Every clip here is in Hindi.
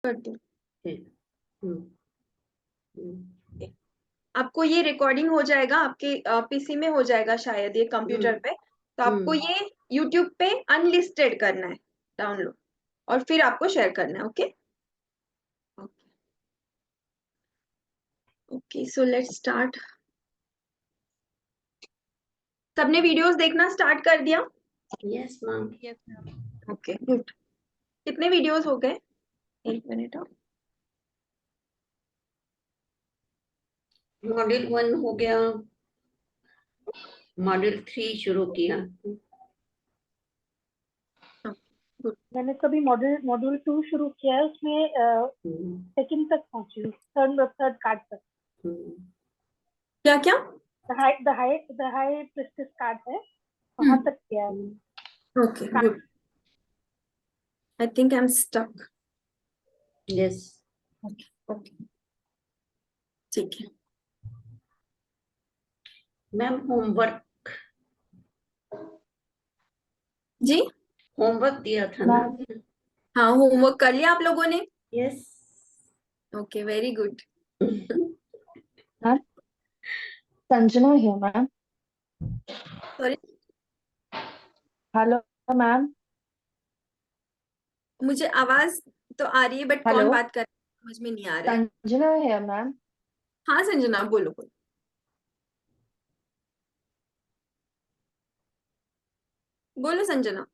कर दो। हम्म, हम्म, आपको ये रिकॉर्डिंग हो जाएगा, आपके पीसी में हो जाएगा शायद, ये कंप्यूटर पे। तो आपको ये यूट्यूब पे अनलिस्टेड करना है डाउनलोड, और फिर आपको शेयर करना है। Okay okay, so let's start. सबने वीडियोस देखना स्टार्ट कर दिया? Yes ma'am. Okay good. कितने वीडियोस हो गए? एक मिनट। मॉड्यूल 1 हो गया, मॉड्यूल 3 शुरू किया। मैंने कभी मॉड्यूल 2 शुरू किया है, उसमें सेकंड तक पहुंची हूँ, थर्ड कार्ड तक। क्या क्या? द हाई प्रेस्टिज कार्ड है, वहां तक किया है। Okay good. I think I am stuck. Yes okay okay, ठीक है। मैम होमवर्क जी दिया था ना? हाँ, होमवर्क कर लिया आप लोगों ने? Yes. Okay very good. Ma'am Sanjana है मैम। Sorry, hello ma'am. मुझे आवाज तो आ रही है बट हेलो, कौन बात कर रहा है समझ में नहीं आ रहा है। संजना है मैम। हाँ संजना, बोलो बोलो। बोलो संजना।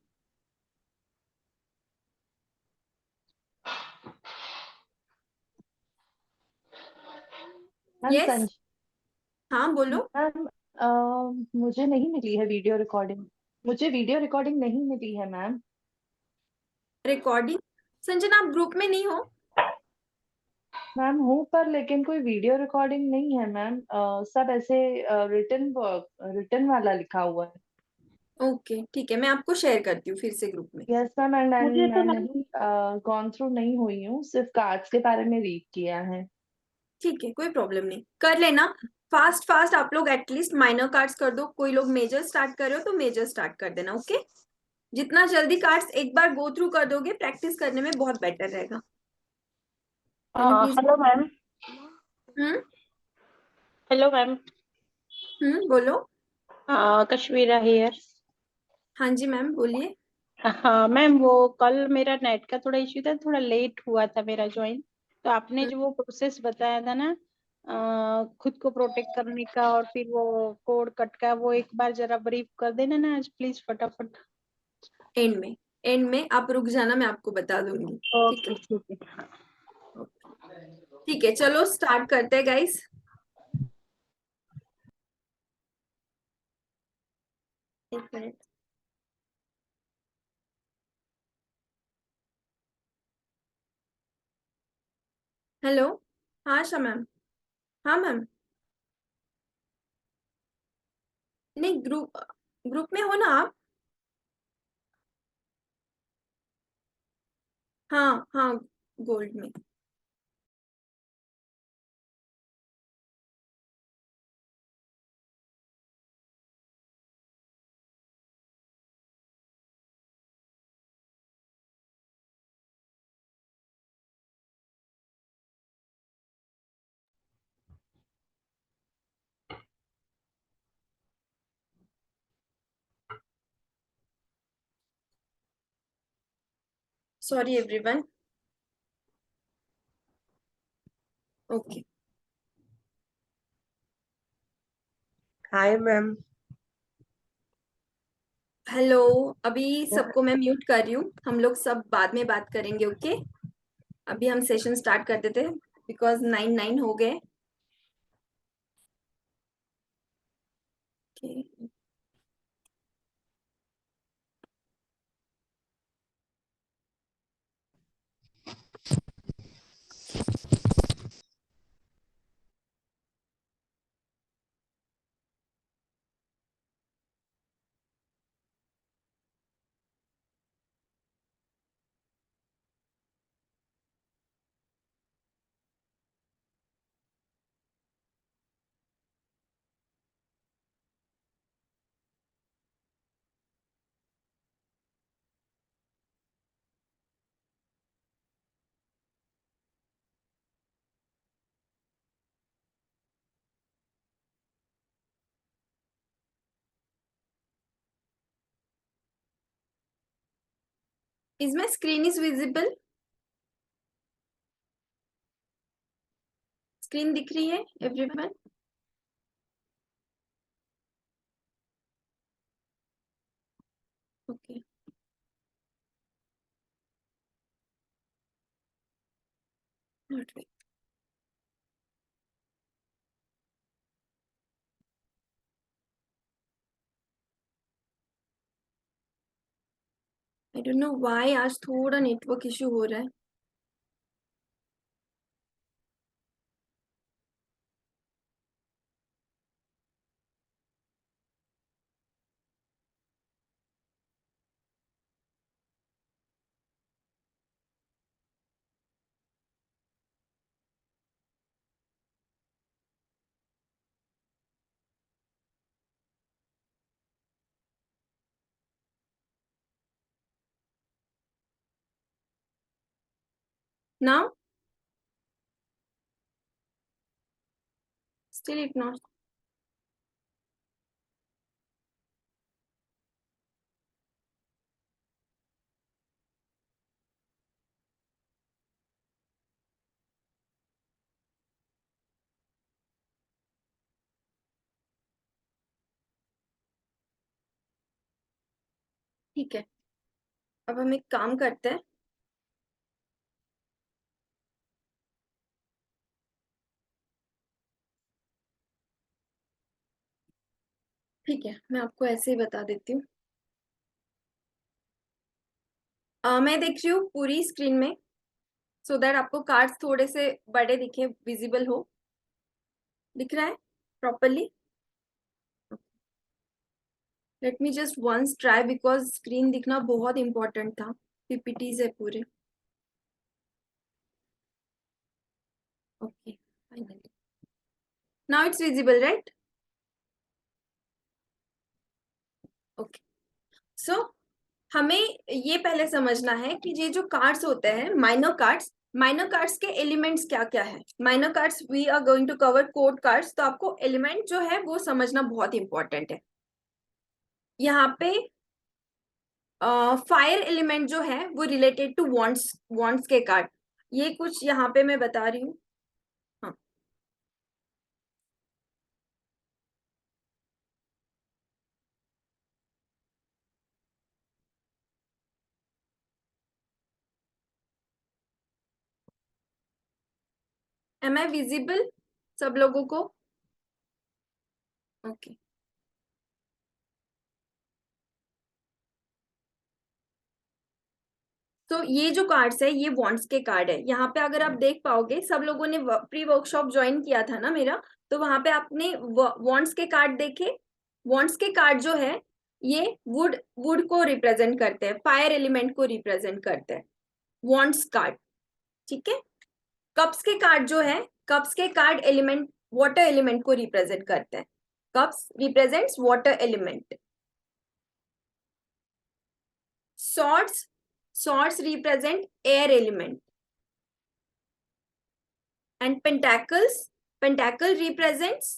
मैम यस, हाँ बोलो। मैम मुझे नहीं मिली है वीडियो रिकॉर्डिंग। मुझे वीडियो रिकॉर्डिंग नहीं मिली है मैम। रिकॉर्डिंग? संजना आप ग्रुप में नहीं हो? मैम हूँ पर लेकिन कोई वीडियो रिकॉर्डिंग नहीं है मैम। सब ऐसे रिटर्न रिटर्न वाला लिखा हुआ है। ओके ठीक है, मैं आपको शेयर करती हूँ फिर से ग्रुप में। यस मैम, एंड मुझे तो मैं मैम नहीं गॉन थ्रू नहीं हुई हूँ, सिर्फ कार्ड्स के बारे में रीड किया है। ठीक है, कोई प्रॉब्लम नहीं, कर लेना। फास्ट फास्ट आप लोग एटलीस्ट माइनर कार्ड्स कर दो। कोई लोग मेजर स्टार्ट कर रहे हो तो मेजर स्टार्ट कर देना। ओके, जितना जल्दी कार्ड्स एक बार गो थ्रू कर दोगे प्रैक्टिस करने में बहुत बेटर रहेगा। Please. Hello ma'am. Hmm hello ma'am. बोलो। कश्मीरा हियर। हाँ जी मैम बोलिए। हाँ मैम, वो कल मेरा नेट का थोड़ा इश्यू था, थोड़ा लेट हुआ था मेरा ज्वाइन। तो आपने हम्म, जो वो प्रोसेस बताया था ना, खुद को प्रोटेक्ट करने का और फिर वो कोड कट का, वो एक बार जरा ब्रीफ कर देना ना आज प्लीज फटाफट। एंड में आप रुक जाना, मैं आपको बता दूंगी। ठीक ओके है, ठीक है, हाँ। ठीक है, चलो स्टार्ट करते हैं गाइस। एक मिनट। हेलो। हाँ आशा मैम। हाँ मैम। नहीं, ग्रुप ग्रुप में हो ना आप? हाँ हाँ, गोल्ड में। Sorry everyone. Okay. Hi ma'am. Hello. अभी सबको मैं म्यूट कर रही हूँ, हम लोग सब बाद में बात करेंगे। ओके, अभी हम सेशन स्टार्ट कर देते हैं बिकॉज 9:09 हो गए। Okay. Is my screen is visible? Screen दिख रही है everyone? Okay, not very. I don't know why आज थोड़ा नेटवर्क इशू हो रहा है। Now still it not. ठीक है, अब हम एक काम करते हैं। ठीक है, मैं आपको ऐसे ही बता देती हूँ। मैं देख रही हूँ पूरी स्क्रीन में, सो दैट आपको कार्ड्स थोड़े से बड़े दिखे, विजिबल हो। दिख रहा है properly? Let me just once try, because screen दिखना बहुत इंपॉर्टेंट था। पीपीटीज है पूरे। Okay, finally now it's visible, right? Okay, so हमें ये पहले समझना है कि ये जो कार्ड्स होते हैं माइनर कार्ड्स के एलिमेंट्स क्या क्या है। Minor cards we are going to cover court cards, तो आपको एलिमेंट जो है वो समझना बहुत इंपॉर्टेंट है। यहाँ पे फायर एलिमेंट जो है वो रिलेटेड टू वॉन्ट्स के कार्ड, ये कुछ यहाँ पे मैं बता रही हूँ। हाँ, एम आई विजिबल सब लोगों को? ओके, तो ये जो कार्ड्स है ये वॉन्ट्स के कार्ड है। यहाँ पे अगर आप देख पाओगे, सब लोगों ने प्री वर्कशॉप ज्वाइन किया था ना मेरा, तो वहां पे आपने वॉन्ट्स के कार्ड देखे। वॉन्ट्स के कार्ड जो है ये वुड को रिप्रेजेंट करते हैं, फायर एलिमेंट को रिप्रेजेंट करते हैं वॉन्ट्स कार्ड। ठीक है, कप्स के कार्ड जो है, कप्स के कार्ड एलिमेंट वाटर एलिमेंट को रिप्रेजेंट करते हैं। Cups represents water element. swords represent air element, and pentacle represents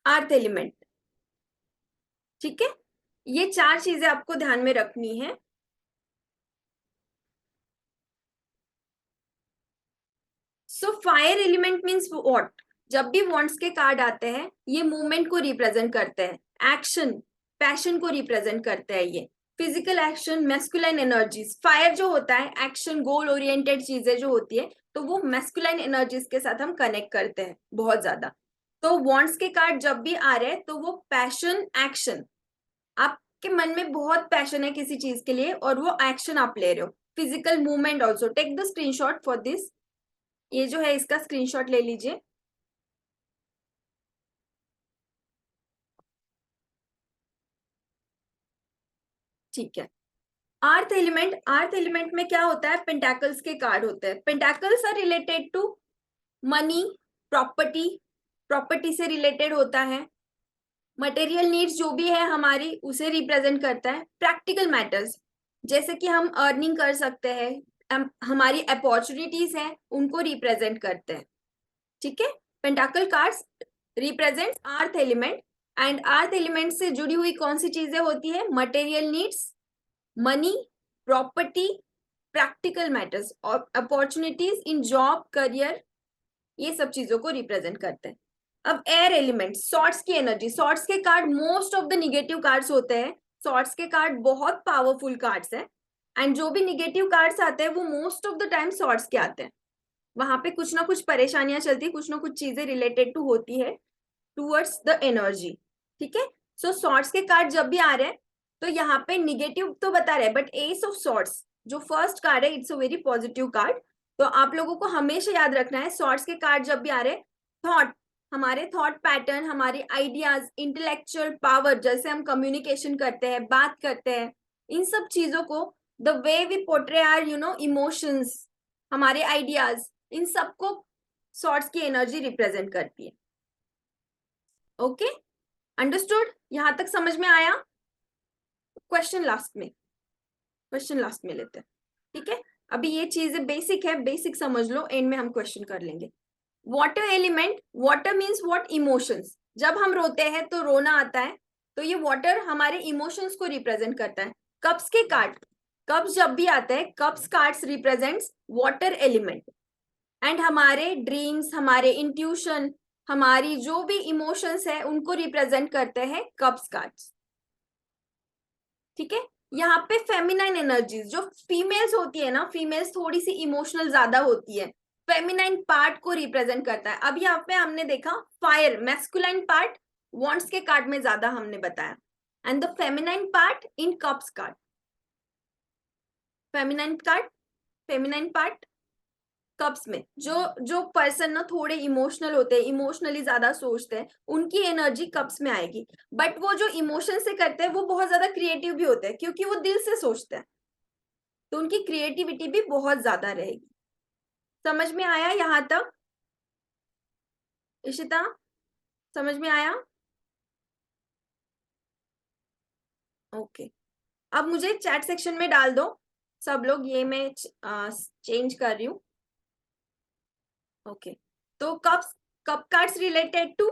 earth element। ठीक है, ये चार चीजें आपको ध्यान में रखनी है। So fire element means what? जब भी वॉन्ट्स के कार्ड आते हैं ये मूवमेंट को रिप्रेजेंट करते हैं, एक्शन पैशन को रिप्रेजेंट करते हैं। ये physical action, masculine energies. Fire जो होता है एक्शन, गोल ओरिएंटेड चीजें जो होती है, तो वो मैस्कुलाइन एनर्जीज के साथ हम कनेक्ट करते हैं बहुत ज्यादा। तो वॉन्ट्स के कार्ड जब भी आ रहे हैं तो वो पैशन, एक्शन, आपके मन में बहुत पैशन है किसी चीज के लिए और वो एक्शन आप ले रहे हो। Physical movement also. Take the screenshot for this. ये जो है इसका स्क्रीनशॉट ले लीजिए। ठीक है, अर्थ एलिमेंट में क्या होता है? पेंटाकल्स के कार्ड होते हैं। Pentacles are related to money, property से रिलेटेड होता है। मटेरियल नीड्स जो भी है हमारी उसे रिप्रेजेंट करता है। प्रैक्टिकल मैटर्स, जैसे कि हम अर्निंग कर सकते हैं, हमारी अपॉर्चुनिटीज हैं, उनको रिप्रेजेंट करते हैं। ठीक है, pentacle cards represent earth element, and earth element से जुड़ी हुई कौन सी चीजें होती है? Material needs, money, property, practical matters और अपॉर्चुनिटीज इन जॉब, करियर, ये सब चीजों को रिप्रेजेंट करते हैं। अब एयर एलिमेंट, सॉर्ट्स की एनर्जी, सॉर्ट्स के card most of the negative cards होते हैं। सॉर्ट्स के कार्ड बहुत पावरफुल कार्ड्स है, एंड जो भी निगेटिव कार्ड्स आते हैं वो most of the time swords के आते हैं। वहां पे कुछ ना कुछ परेशानियां चलती है, कुछ ना कुछ चीजें रिलेटेड टू होती है टूवर्ड्स द एनर्जी, ठीक है। सो सॉर्ट्स के कार्ड जब भी आ रहे हैं तो यहाँ पे निगेटिव तो बता रहे हैं, बट एस ऑफ सॉर्ट्स जो फर्स्ट कार्ड है it's a very positive card. तो आप लोगों को हमेशा याद रखना है सॉर्ट्स के कार्ड जब भी आ रहे हैं, थॉट, हमारे थॉट पैटर्न, हमारे आइडियाज, इंटेलेक्चुअल पावर, जैसे हम कम्युनिकेशन करते हैं, बात करते हैं, इन सब चीजों को, the way we portray our emotions, हमारे आइडियाज, इन सबको सॉर्ट्स की एनर्जी रिप्रेजेंट करती है। Okay, understood? यहां तक समझ में आया? क्वेश्चन लास्ट में लेते हैं, ठीक है। अभी ये चीजें बेसिक है, बेसिक समझ लो, एंड में हम क्वेश्चन कर लेंगे। Water element, water means what? Emotions. जब हम रोते हैं तो रोना आता है, तो ये वाटर हमारे इमोशंस को रिप्रेजेंट करता है। कप्स के कार्ड, कप्स जब भी आते हैं, cups cards represents water element, and हमारे ड्रीम्स, हमारे इंट्यूशन, हमारी जो भी इमोशंस है उनको रिप्रेजेंट करते हैं कप्स कार्ड्स, ठीक है। यहाँ पे फेमिनाइन एनर्जीज, जो फीमेल्स होती है ना, फीमेल्स थोड़ी सी इमोशनल ज्यादा होती है, फेमिनाइन पार्ट को रिप्रेजेंट करता है। अब यहाँ पे हमने देखा फायर, मैस्कुलाइन पार्ट वॉन्ट्स के कार्ड में ज्यादा हमने बताया, and the feminine part in cups card, feminine part cups में। जो पर्सन ना थोड़े इमोशनल होते हैं, इमोशनली ज्यादा सोचते हैं, उनकी एनर्जी कप्स में आएगी। बट वो जो इमोशन से करते हैं वो बहुत ज्यादा क्रिएटिव भी होते हैं, क्योंकि वो दिल से सोचते हैं, तो उनकी क्रिएटिविटी भी बहुत ज्यादा रहेगी। समझ में आया यहां तक? इशिता, समझ में आया? ओके, अब मुझे चैट सेक्शन में डाल दो सब लोग, ये मैं चेंज कर रही हूँ। ओके, तो cup cards related to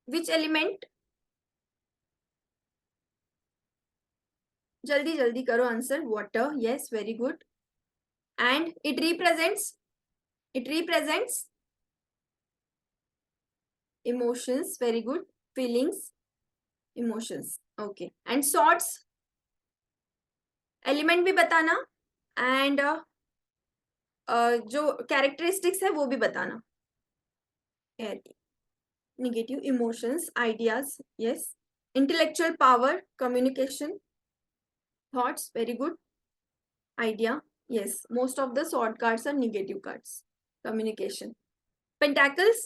which element? जल्दी जल्दी करो answer. Water, yes, very good. And it represents emotions, very good. Feelings, emotions, okay. And swords element भी बताना, एंड जो कैरेक्टरिस्टिक्स है वो भी बताना। Negative emotions, ideas, yes, intellectual power, communication, thoughts, very good, idea, yes, most of the sword cards are negative cards, communication. Pentacles,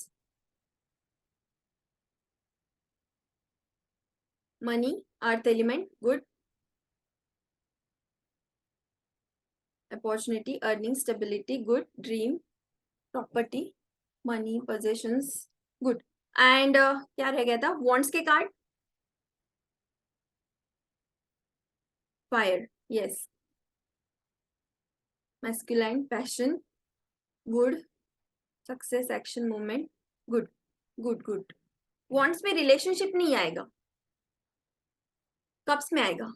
money, earth element, good. Opportunity, earning, stability, good. Dream, property, money, possessions, good. And क्या रह गया था? Wands के card, fire, yes. Masculine, passion, good. Success, action, movement, good, good, good. Wands में रिलेशनशिप नहीं आएगा, कप्स में आएगा।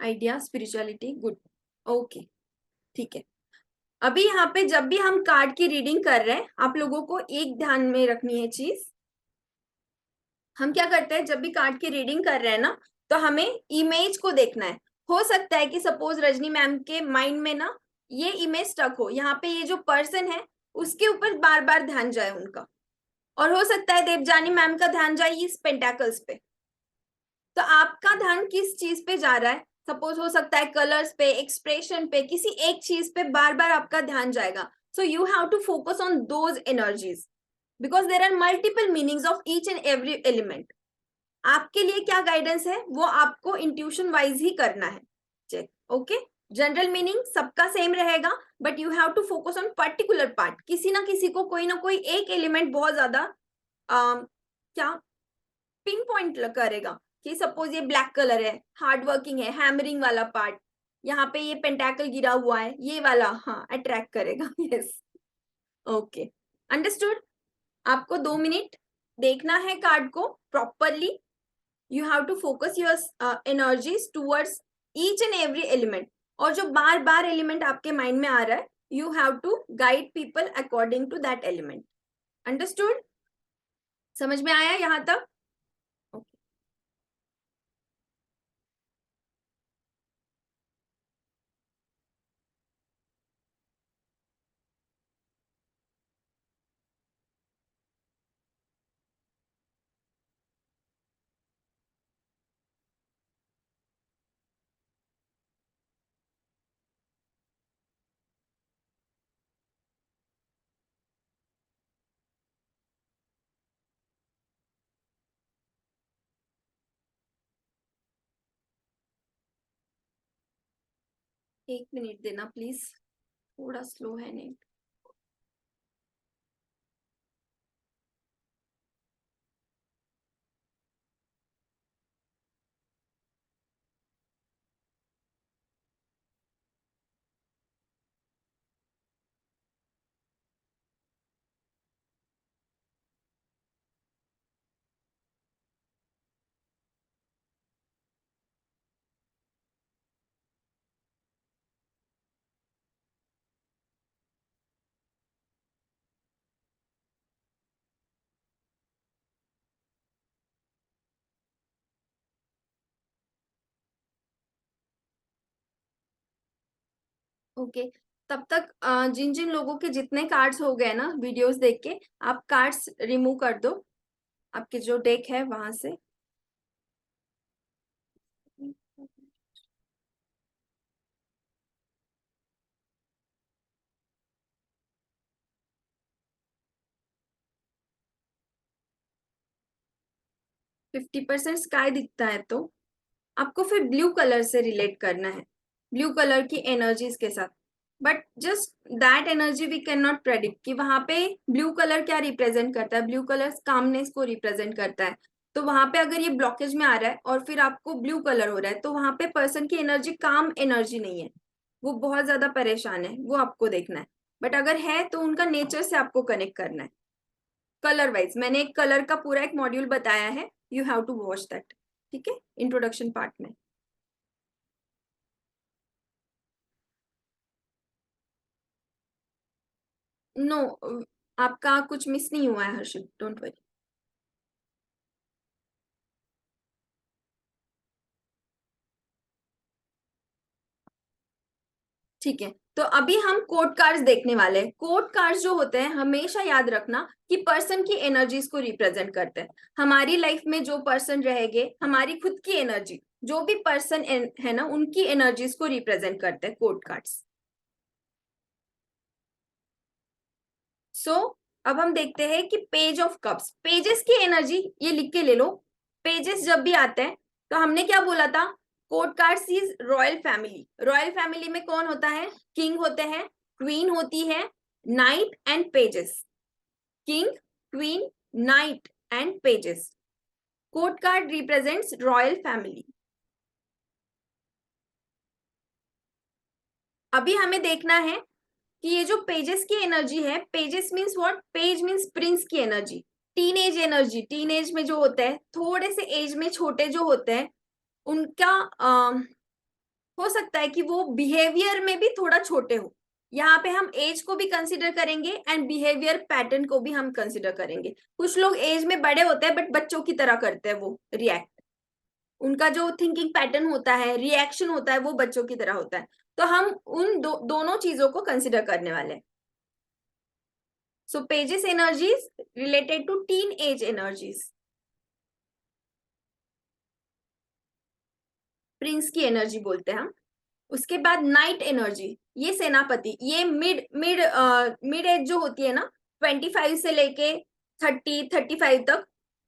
आइडिया, स्पिरिचुअलिटी, गुड, ओके, ठीक है। अभी यहाँ पे जब भी हम कार्ड की रीडिंग कर रहे हैं, आप लोगों को एक ध्यान में रखनी है चीज। हम क्या करते हैं, जब भी कार्ड की रीडिंग कर रहे हैं ना, तो हमें इमेज को देखना है। हो सकता है कि सपोज रजनी मैम के माइंड में ना ये इमेज स्टक हो, यहाँ पे ये जो पर्सन है उसके ऊपर बार बार ध्यान जाए उनका, और हो सकता है देवजानी मैम का ध्यान जाए इस पेंटाकल्स पे। तो आपका ध्यान किस चीज पे जा रहा है? सपोज हो सकता है कलर्स पे, एक्सप्रेशन पे, किसी एक चीज पे बार बार आपका ध्यान जाएगा। So you have to focus on those energies, because there are multiple meanings of each and every element. आपके लिए क्या गाइडेंस है वो आपको इंट्यूशन वाइज ही करना है चेक, ओके। जनरल मीनिंग सबका सेम रहेगा, but you have to focus on particular part. किसी ना किसी को कोई ना कोई एक एलिमेंट बहुत ज्यादा क्या पिन पॉइंट करेगा, कि सपोज ये ब्लैक कलर है, हार्ड वर्किंग है, हैमरिंग वाला पार्ट, यहाँ पे ये पेंटाकल गिरा हुआ है, ये वाला हाँ अट्रैक्ट करेगा। Yes, okay, understood. आपको 2 मिनट देखना है कार्ड को properly, you have to focus your energies towards each and every element, और जो बार बार एलिमेंट आपके माइंड में आ रहा है, you have to guide people according to that element. Understood? समझ में आया यहाँ तक? एक मिनट देना प्लीज, थोड़ा स्लो है नेट। ओके, तब तक जिन जिन लोगों के जितने कार्ड्स हो गए ना वीडियोस देख के, आप कार्ड्स रिमूव कर दो आपके जो डेक है वहां से। 50% स्काई दिखता है, तो आपको फिर ब्लू कलर से रिलेट करना है, ब्लू कलर की एनर्जीज के साथ। But just that energy we can not predict कि वहां पे ब्लू कलर क्या रिप्रेजेंट करता है। ब्लू कलर कामनेस को रिप्रेजेंट करता है, तो वहां पे अगर ये ब्लॉकेज में आ रहा है और फिर आपको ब्लू कलर हो रहा है, तो वहां पे पर्सन की एनर्जी काम एनर्जी नहीं है, वो बहुत ज्यादा परेशान है, वो आपको देखना है। बट अगर है तो उनका नेचर से आपको कनेक्ट करना है कलर वाइज। मैंने एक कलर का पूरा एक मॉड्यूल बताया है, you have to watch that, ठीक है, इंट्रोडक्शन पार्ट में। नो आपका कुछ मिस नहीं हुआ है हर्षित, डोंट वरी। ठीक है, तो अभी हम कोड कार्ड्स देखने वाले हैं। कोड कार्ड्स जो होते हैं, हमेशा याद रखना कि पर्सन की एनर्जीज को रिप्रेजेंट करते हैं। हमारी लाइफ में जो पर्सन रहेंगे, हमारी खुद की एनर्जी, जो भी पर्सन है ना, उनकी एनर्जीज को रिप्रेजेंट करते हैं कोड कार्ड्स। सो अब हम देखते हैं कि पेज ऑफ कप्स, पेजेस की एनर्जी ये लिख के ले लो। पेजेस जब भी आते हैं तो हमने क्या बोला था, code cards is royal family. Royal family में कौन होता है? किंग होते हैं, क्वीन होती है, night and pages. King, queen, night and pages. Code card represents royal family. अभी हमें देखना है कि ये जो पेजेस की एनर्जी है, pages means what? Page means prince की energy, teen age energy. Teen age में जो होते हैं, थोड़े से एज में छोटे जो होते हैं, उनका हो सकता है कि वो बिहेवियर में भी थोड़ा छोटे हो। यहाँ पे हम एज को भी कंसिडर करेंगे एंड बिहेवियर पैटर्न को भी हम कंसिडर करेंगे। कुछ लोग एज में बड़े होते हैं बट बच्चों की तरह करते हैं, वो रिएक्ट, उनका जो थिंकिंग पैटर्न होता है, रिएक्शन होता है, वो बच्चों की तरह होता है। तो हम उन दोनों चीजों को कंसिडर करने वाले हैं। So pages energies related to teen age energies. Prince की एनर्जी बोलते हैं हम। उसके बाद नाइट एनर्जी, ये सेनापति, ये मिड एज जो होती है ना, 25 से लेके 30-35 तक,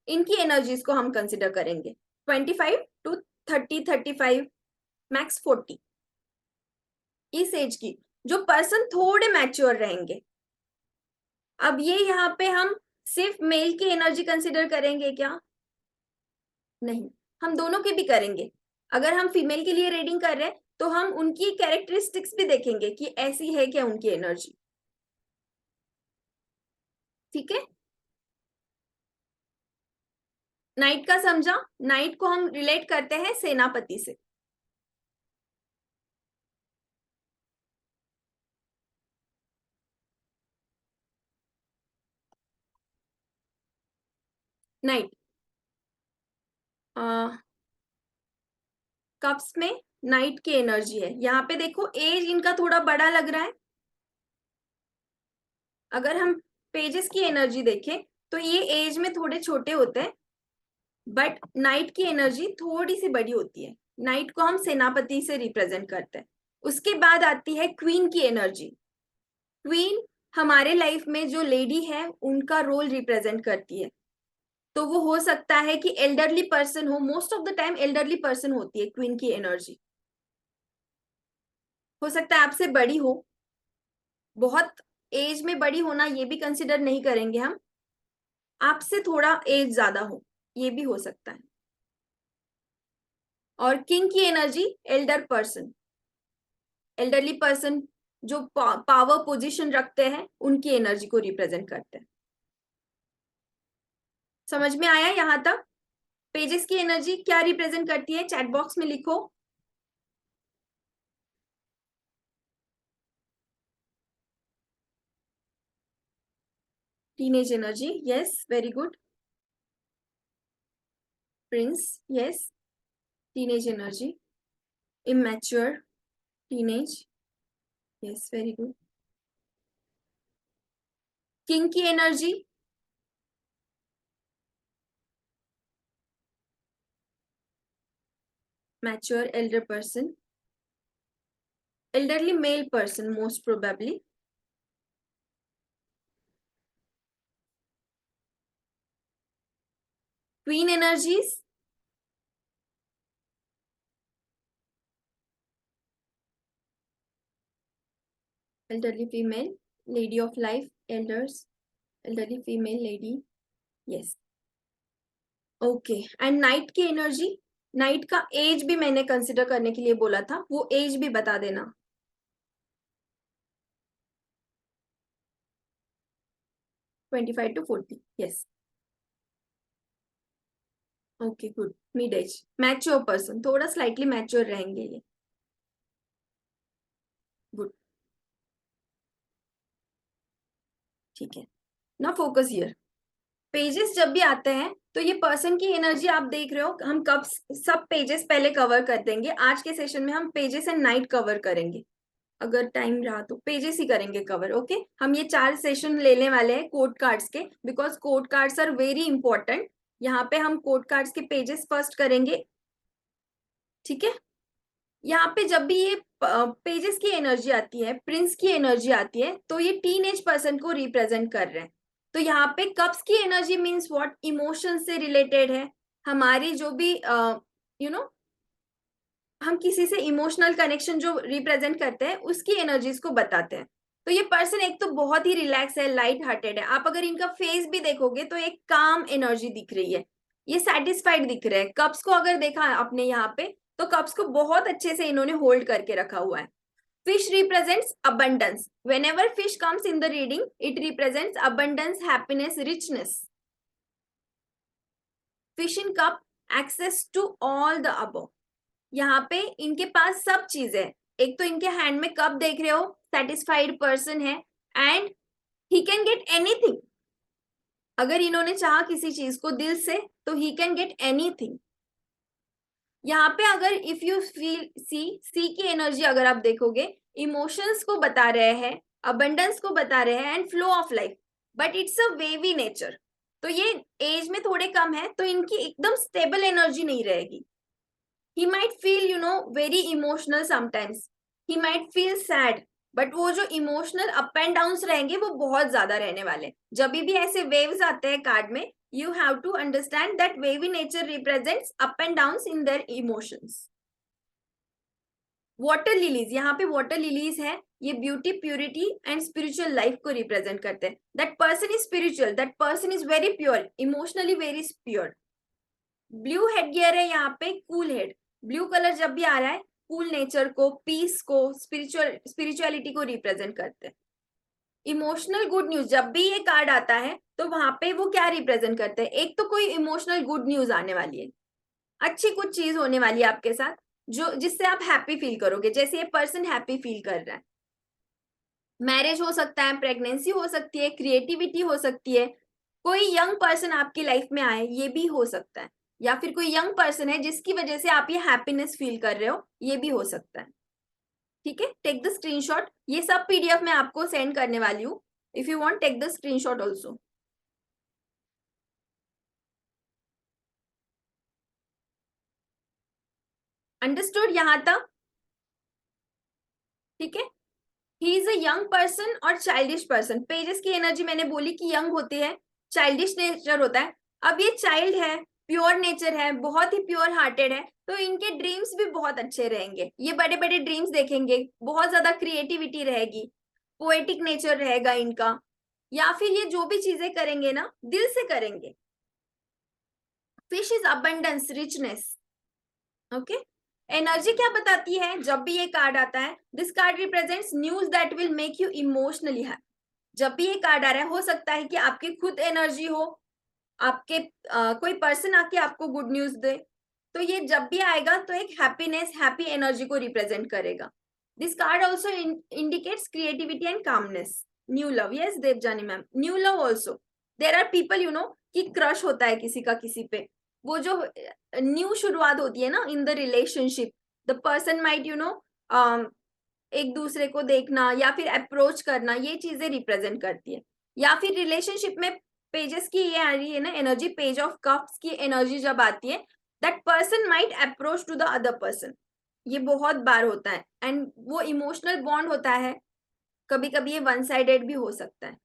इनकी एनर्जीज को हम कंसिडर करेंगे। 25 to 30-35, मैक्स 40, इस एज की जो पर्सन थोड़े मैच्योर रहेंगे। अब ये यहाँ पे हम सिर्फ मेल की एनर्जी कंसिडर करेंगे क्या? नहीं, हम दोनों की भी करेंगे। अगर हम फीमेल के लिए रीडिंग कर रहे हैं तो हम उनकी कैरेक्टरिस्टिक्स भी देखेंगे कि ऐसी है क्या उनकी एनर्जी, ठीक है। नाइट का समझा? नाइट को हम रिलेट करते हैं सेनापति से। नाइट कप्स में नाइट की एनर्जी है। यहाँ पे देखो एज इनका थोड़ा बड़ा लग रहा है। अगर हम पेजेस की एनर्जी देखें तो ये एज में थोड़े छोटे होते हैं, बट नाइट की एनर्जी थोड़ी सी बड़ी होती है। नाइट को हम सेनापति से रिप्रेजेंट करते हैं। उसके बाद आती है क्वीन की एनर्जी। क्वीन हमारे लाइफ में जो लेडी है उनका रोल रिप्रेजेंट करती है। तो वो हो सकता है कि एल्डरली पर्सन हो, most of the time elderly person होती है क्वीन की एनर्जी। हो सकता है आपसे बड़ी हो, बहुत एज में बड़ी होना ये भी कंसिडर नहीं करेंगे हम, आपसे थोड़ा एज ज्यादा हो, ये भी हो सकता है। और किंग की energy Elder person, elderly person जो पावर पोजीशन रखते हैं उनकी एनर्जी को रिप्रेजेंट करते हैं। समझ में आया यहां तक? पेजेस की एनर्जी क्या रिप्रेजेंट करती है चैट बॉक्स में लिखो। Teenage energy, yes, very good. Prince, yes, teenage energy. Immature, teenage, yes, very good. King की energy mature elder person, elderly male person most probably. Queen energies, elderly female, lady of life, elders, elderly female lady, yes, okay. And night की एनर्जी, नाइट का एज भी मैंने कंसिडर करने के लिए बोला था, वो एज भी बता देना। 25 to 40, yes, okay, good. Mid age, mature person, थोड़ा स्लाइटली मैच्योर रहेंगे ये, गुड, ठीक है ना। Focus here. पेजेस जब भी आते हैं तो ये पर्सन की एनर्जी आप देख रहे हो, हम कब सब पेजेस पहले कवर कर देंगे। आज के सेशन में हम पेजेस एंड नाइट कवर करेंगे, अगर टाइम रहा तो पेजेस ही करेंगे कवर, ओके। हम ये 4 सेशन लेने वाले हैं कोड कार्ड्स के, because court cards are very important. यहाँ पे हम कोड कार्ड्स के पेजेस फर्स्ट करेंगे, ठीक है। यहाँ पे जब भी ये पेजेस की एनर्जी आती है, प्रिंस की एनर्जी आती है, तो ये टीनेज पर्सन को रिप्रेजेंट कर रहे हैं। तो यहाँ पे कप्स की एनर्जी मीन्स व्हाट, इमोशन से रिलेटेड है। हमारी जो भी यू नो हम किसी से इमोशनल कनेक्शन जो रिप्रेजेंट करते हैं उसकी एनर्जीज को बताते हैं। तो ये पर्सन एक तो बहुत ही रिलैक्स है, लाइट हार्टेड है। आप अगर इनका फेस भी देखोगे तो एक काम एनर्जी दिख रही है, ये सेटिस्फाइड दिख रहे हैं। कप्स को अगर देखा आपने यहाँ पे, तो कप्स को बहुत अच्छे से इन्होंने होल्ड करके रखा हुआ है। Fish represents abundance. Whenever fish comes in the reading, it represents abundance, happiness, richness. Fish in cup, access to all the above. यहाँ पे इनके पास सब चीज है। एक तो इनके हैंड में कप देख रहे हो, सेटिस्फाइड पर्सन है, and he can get anything. अगर इन्होंने चाहा किसी चीज को दिल से, तो ही कैन गेट एनीथिंग। यहाँ पे अगर इफ यू फील सी की एनर्जी अगर आप देखोगे, इमोशंस को बता रहे हैं, अबंडेंस को बता रहे हैं, and flow of life, but it's a wavy nature. तो ये एज में थोड़े कम है, तो इनकी एकदम स्टेबल एनर्जी नहीं रहेगी। He might feel, very emotional sometimes. He might feel sad. But वो जो इमोशनल अप एंड डाउन्स रहेंगे वो बहुत ज्यादा रहने वाले। जब भी ऐसे वेव्स आते हैं कार्ड में, you have to understand that wavy nature represents up and downs in their emotions. Water lilies, यहाँ पे वाटर लिलीज है, ये beauty, purity and spiritual life को रिप्रेजेंट करते हैं। That person is spiritual, that person is very pure, emotionally very pure. Blue head gear है यहाँ पे, कूल हेड। ब्लू कलर जब भी आ रहा है, कूल नेचर को, पीस को, स्पिरिचुअलिटी को रिप्रेजेंट करते हैं। इमोशनल गुड न्यूज, जब भी ये कार्ड आता है तो वहां पे वो क्या रिप्रेजेंट करते हैं? एक तो कोई इमोशनल गुड न्यूज आने वाली है, अच्छी कुछ चीज होने वाली है आपके साथ, जो जिससे आप हैप्पी फील करोगे, जैसे ये पर्सन हैप्पी फील कर रहा है। मैरिज हो सकता है, प्रेगनेंसी हो सकती है, क्रिएटिविटी हो सकती है, कोई यंग पर्सन आपकी लाइफ में आए, ये भी हो सकता है, या फिर कोई यंग पर्सन है जिसकी वजह से आप ये हैप्पीनेस फील कर रहे हो, ये भी हो सकता है। ठीक है, टेक द स्क्रीनशॉट, ये सब पीडीएफ मैं आपको सेंड करने वाली हूँ, if you want take the screenshot also. Understood यहां तक? ठीक है, he is a young person और चाइल्डिश पर्सन। पेजेस की एनर्जी मैंने बोली कि यंग होती है, चाइल्डिश नेचर होता है। अब ये चाइल्ड है, प्योर नेचर है, बहुत ही प्योर हार्टेड है, तो इनके ड्रीम्स भी बहुत अच्छे रहेंगे, ये बड़े बड़े ड्रीम्स देखेंगे, बहुत ज्यादा क्रिएटिविटी रहेगी, पोएटिक नेचर रहेगा इनका, या फिर ये जो भी चीजें करेंगे ना दिल से करेंगे। Fish is abundance, richness. Okay, energy क्या बताती है जब भी ये कार्ड आता है? This card represents news that will make you emotionally happy. जब भी ये कार्ड आ रहा है, हो सकता है कि आपकी खुद एनर्जी हो, आपके कोई पर्सन आके आपको गुड न्यूज दे, तो ये जब भी आएगा तो एक हैप्पीनेस, हैप्पी एनर्जी को रिप्रेजेंट करेगा। This card also indicates creativity and calmness. New love, yes Devjani ma'am, new love also. There are people you know कि क्रश होता है किसी का किसी पे, वो जो न्यू शुरुआत होती है ना in the relationship, the person might you no एक दूसरे को देखना या फिर अप्रोच करना, ये चीजें रिप्रेजेंट करती है। या फिर रिलेशनशिप में पेजेस की ये आ रही है ना एनर्जी, पेज ऑफ कप्स की एनर्जी जब आती है, that person might approach to the other person, ये बहुत बार होता है, एंड वो इमोशनल बॉन्ड होता है, कभी कभी ये वन साइडेड भी हो सकता है।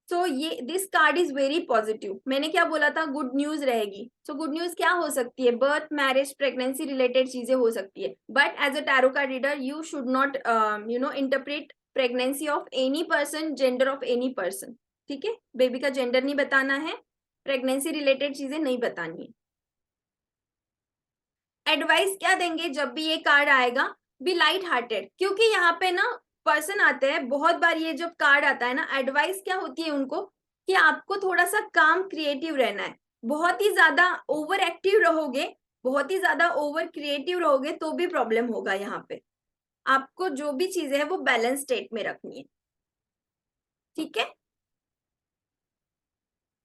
सो ये this card is very positive. मैंने क्या बोला था? गुड न्यूज रहेगी। सो गुड न्यूज क्या हो सकती है? बर्थ, मैरिज, प्रेगनेंसी रिलेटेड चीजें हो सकती है, but as a tarot card reader you should not you know interpret pregnancy of any person, gender of any person. ठीक है, बेबी का जेंडर नहीं बताना है, प्रेगनेंसी रिलेटेड चीजें नहीं बतानी है। एडवाइस क्या देंगे जब भी ये कार्ड आएगा? बी लाइट हार्टेड, क्योंकि यहाँ पे ना पर्सन आते हैं बहुत बार, ये जब कार्ड आता है ना, एडवाइस क्या होती है उनको कि आपको थोड़ा सा काम, क्रिएटिव रहना है। बहुत ही ज्यादा ओवर एक्टिव रहोगे, बहुत ही ज्यादा ओवर क्रिएटिव रहोगे तो भी प्रॉब्लम होगा। यहाँ पे आपको जो भी चीजें है वो बैलेंस स्टेट में रखनी है। ठीक है,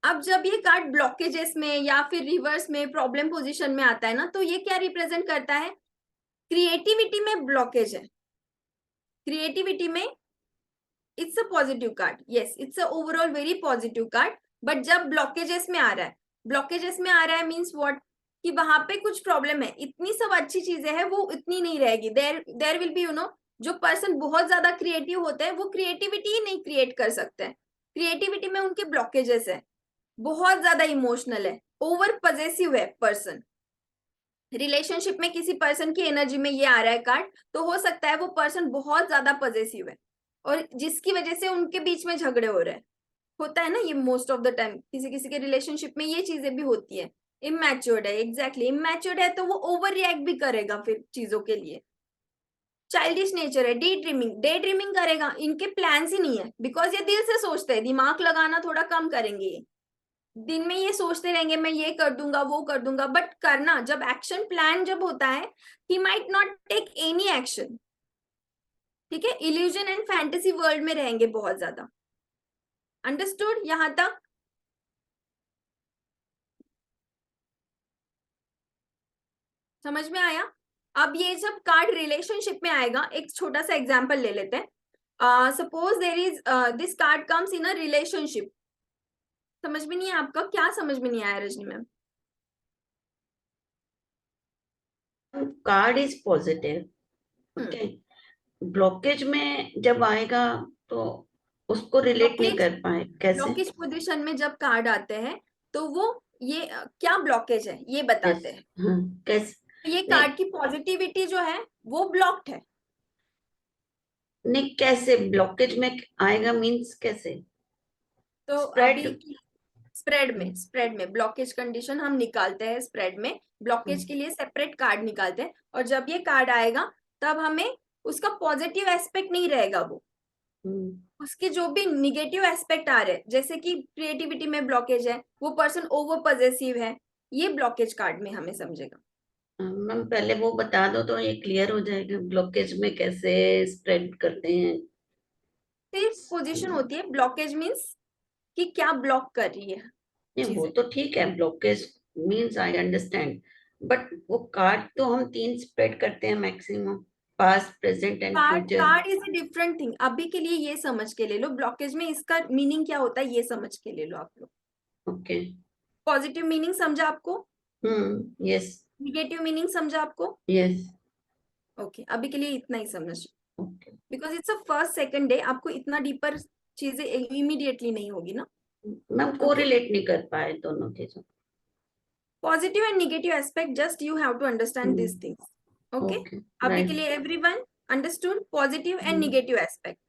अब जब ये कार्ड ब्लॉकेजेस में या फिर रिवर्स में, प्रॉब्लम पोजीशन में आता है ना, तो ये क्या रिप्रेजेंट करता है? क्रिएटिविटी में ब्लॉकेज है। क्रिएटिविटी में it's a positive card, yes it's a overall very positive card, but जब ब्लॉकेजेस में आ रहा है, ब्लॉकेजेस में आ रहा है मीन्स व्हाट, कि वहां पे कुछ प्रॉब्लम है, इतनी सब अच्छी चीजें हैं वो इतनी नहीं रहेगी। There will be you know, जो पर्सन बहुत ज्यादा क्रिएटिव होते हैं वो क्रिएटिविटी ही नहीं क्रिएट कर सकते हैं, क्रिएटिविटी में उनके ब्लॉकेजेस है, बहुत ज्यादा इमोशनल है, ओवर पॉजेसिव है पर्सन। रिलेशनशिप में किसी पर्सन की एनर्जी में ये आ रहा है कार्ड, तो हो सकता है वो पर्सन बहुत ज्यादा पॉजेसिव है और जिसकी वजह से उनके बीच में झगड़े हो रहे हैं। होता है ना ये मोस्ट ऑफ द टाइम, किसी किसी के रिलेशनशिप में ये चीजें भी होती है। इमैच्योर्ड है, एग्जैक्टली इमैच्योर्ड है, तो वो ओवर रिएक्ट भी करेगा फिर चीजों के लिए। चाइल्डिश नेचर है, डे ड्रीमिंग करेगा, इनके प्लान्स ही नहीं है, बिकॉज ये दिल से सोचते हैं, दिमाग लगाना थोड़ा कम करेंगे ये। दिन में ये सोचते रहेंगे मैं ये कर दूंगा वो कर दूंगा, बट करना जब एक्शन प्लान जब होता है, he might not take any action. ठीक है, इल्यूजन एंड फैंटेसी वर्ल्ड में रहेंगे बहुत ज्यादा। अंडरस्टूड यहां तक? समझ में आया? अब ये जब कार्ड रिलेशनशिप में आएगा, एक छोटा सा एग्जांपल ले लेते हैं। Suppose there is this card comes in a relationship. समझ में नहीं है आपका? क्या समझ में नहीं आया Rajni ma'am? Card is positive, okay, blockage में जब आएगा तो उसको रिलेट नहीं कर पाए कैसे? ब्लॉकेज पोजीशन में जब कार्ड आते हैं तो वो ये क्या ब्लॉकेज है ये बताते हैं। हाँ, कैसे? तो ये कार्ड की पॉजिटिविटी जो है वो ब्लॉक्ड है। नहीं, कैसे ब्लॉकेज में आएगा मींस कैसे? तो Spread? अभी स्प्रेड में ब्लॉकेज कंडीशन हम निकालते हैं, स्प्रेड में ब्लॉकेज के लिए सेपरेट कार्ड निकालते हैं, और जब ये कार्ड आएगा तब हमें उसका पॉजिटिव एस्पेक्ट नहीं रहेगा वो, उसके जो भी निगेटिव एस्पेक्ट आ रहे हैं, जैसे कि क्रिएटिविटी में ब्लॉकेज है, वो पर्सन ओवर पॉजेसिव है, ये ब्लॉकेज कार्ड में हमें समझेगा। मैम पहले वो बता दो तो ये क्लियर हो जाएगा, ब्लॉकेज में कैसे स्प्रेड करते हैं। सिर्फ पोजीशन होती है, ब्लॉकेज मीन्स कि क्या ब्लॉक कर रही है नहीं वो चीजें। तो ठीक है, blockage means I understand, but वो कार्ड तो हम 3 स्प्रेड करते हैं maximum, past present and card future. Card is a different thing, अभी के लिए ये समझ के ले लो, ब्लॉकेज में इसका मीनिंग क्या होता है ये समझ के ले लो आप लोग। ओके। पॉजिटिव मीनिंग समझा आपको, यस। निगेटिव मीनिंग समझा आपको। यस। ओके अभी के लिए इतना ही समझ, okay because it's a first second day, आपको इतना डीपर चीजें इमीडिएटली नहीं होगी ना। मैम कोरिलेट नहीं कर पाए दोनों चीजों। Positive and negative aspect, just you have to understand this things. Okay okay अभी के राइट। लिए everyone understood positive and negative aspect.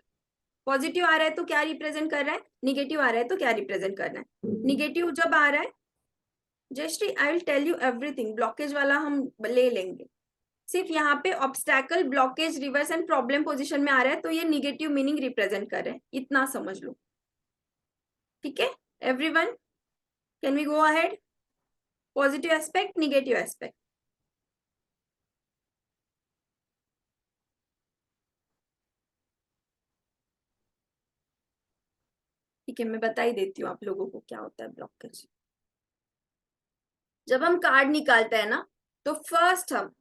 Positive आ रहा है तो क्या रिप्रेजेंट कर रहा है, निगेटिव आ रहा है तो क्या रिप्रेजेंट करना है। निगेटिव जब आ रहा है, Jayashree I will tell you everything, blockage वाला हम ले लेंगे, सिर्फ यहाँ पे obstacle, blockage, reverse and problem position में आ रहा है तो ये निगेटिव मीनिंग रिप्रेजेंट कर रहे हैं, इतना समझ लो। ठीक है everyone, can we go ahead. Positive aspect, negative aspect. ठीक है मैं बता ही देती हूँ आप लोगों को क्या होता है ब्लॉकेज। जब हम कार्ड निकालते हैं ना, तो फर्स्ट हम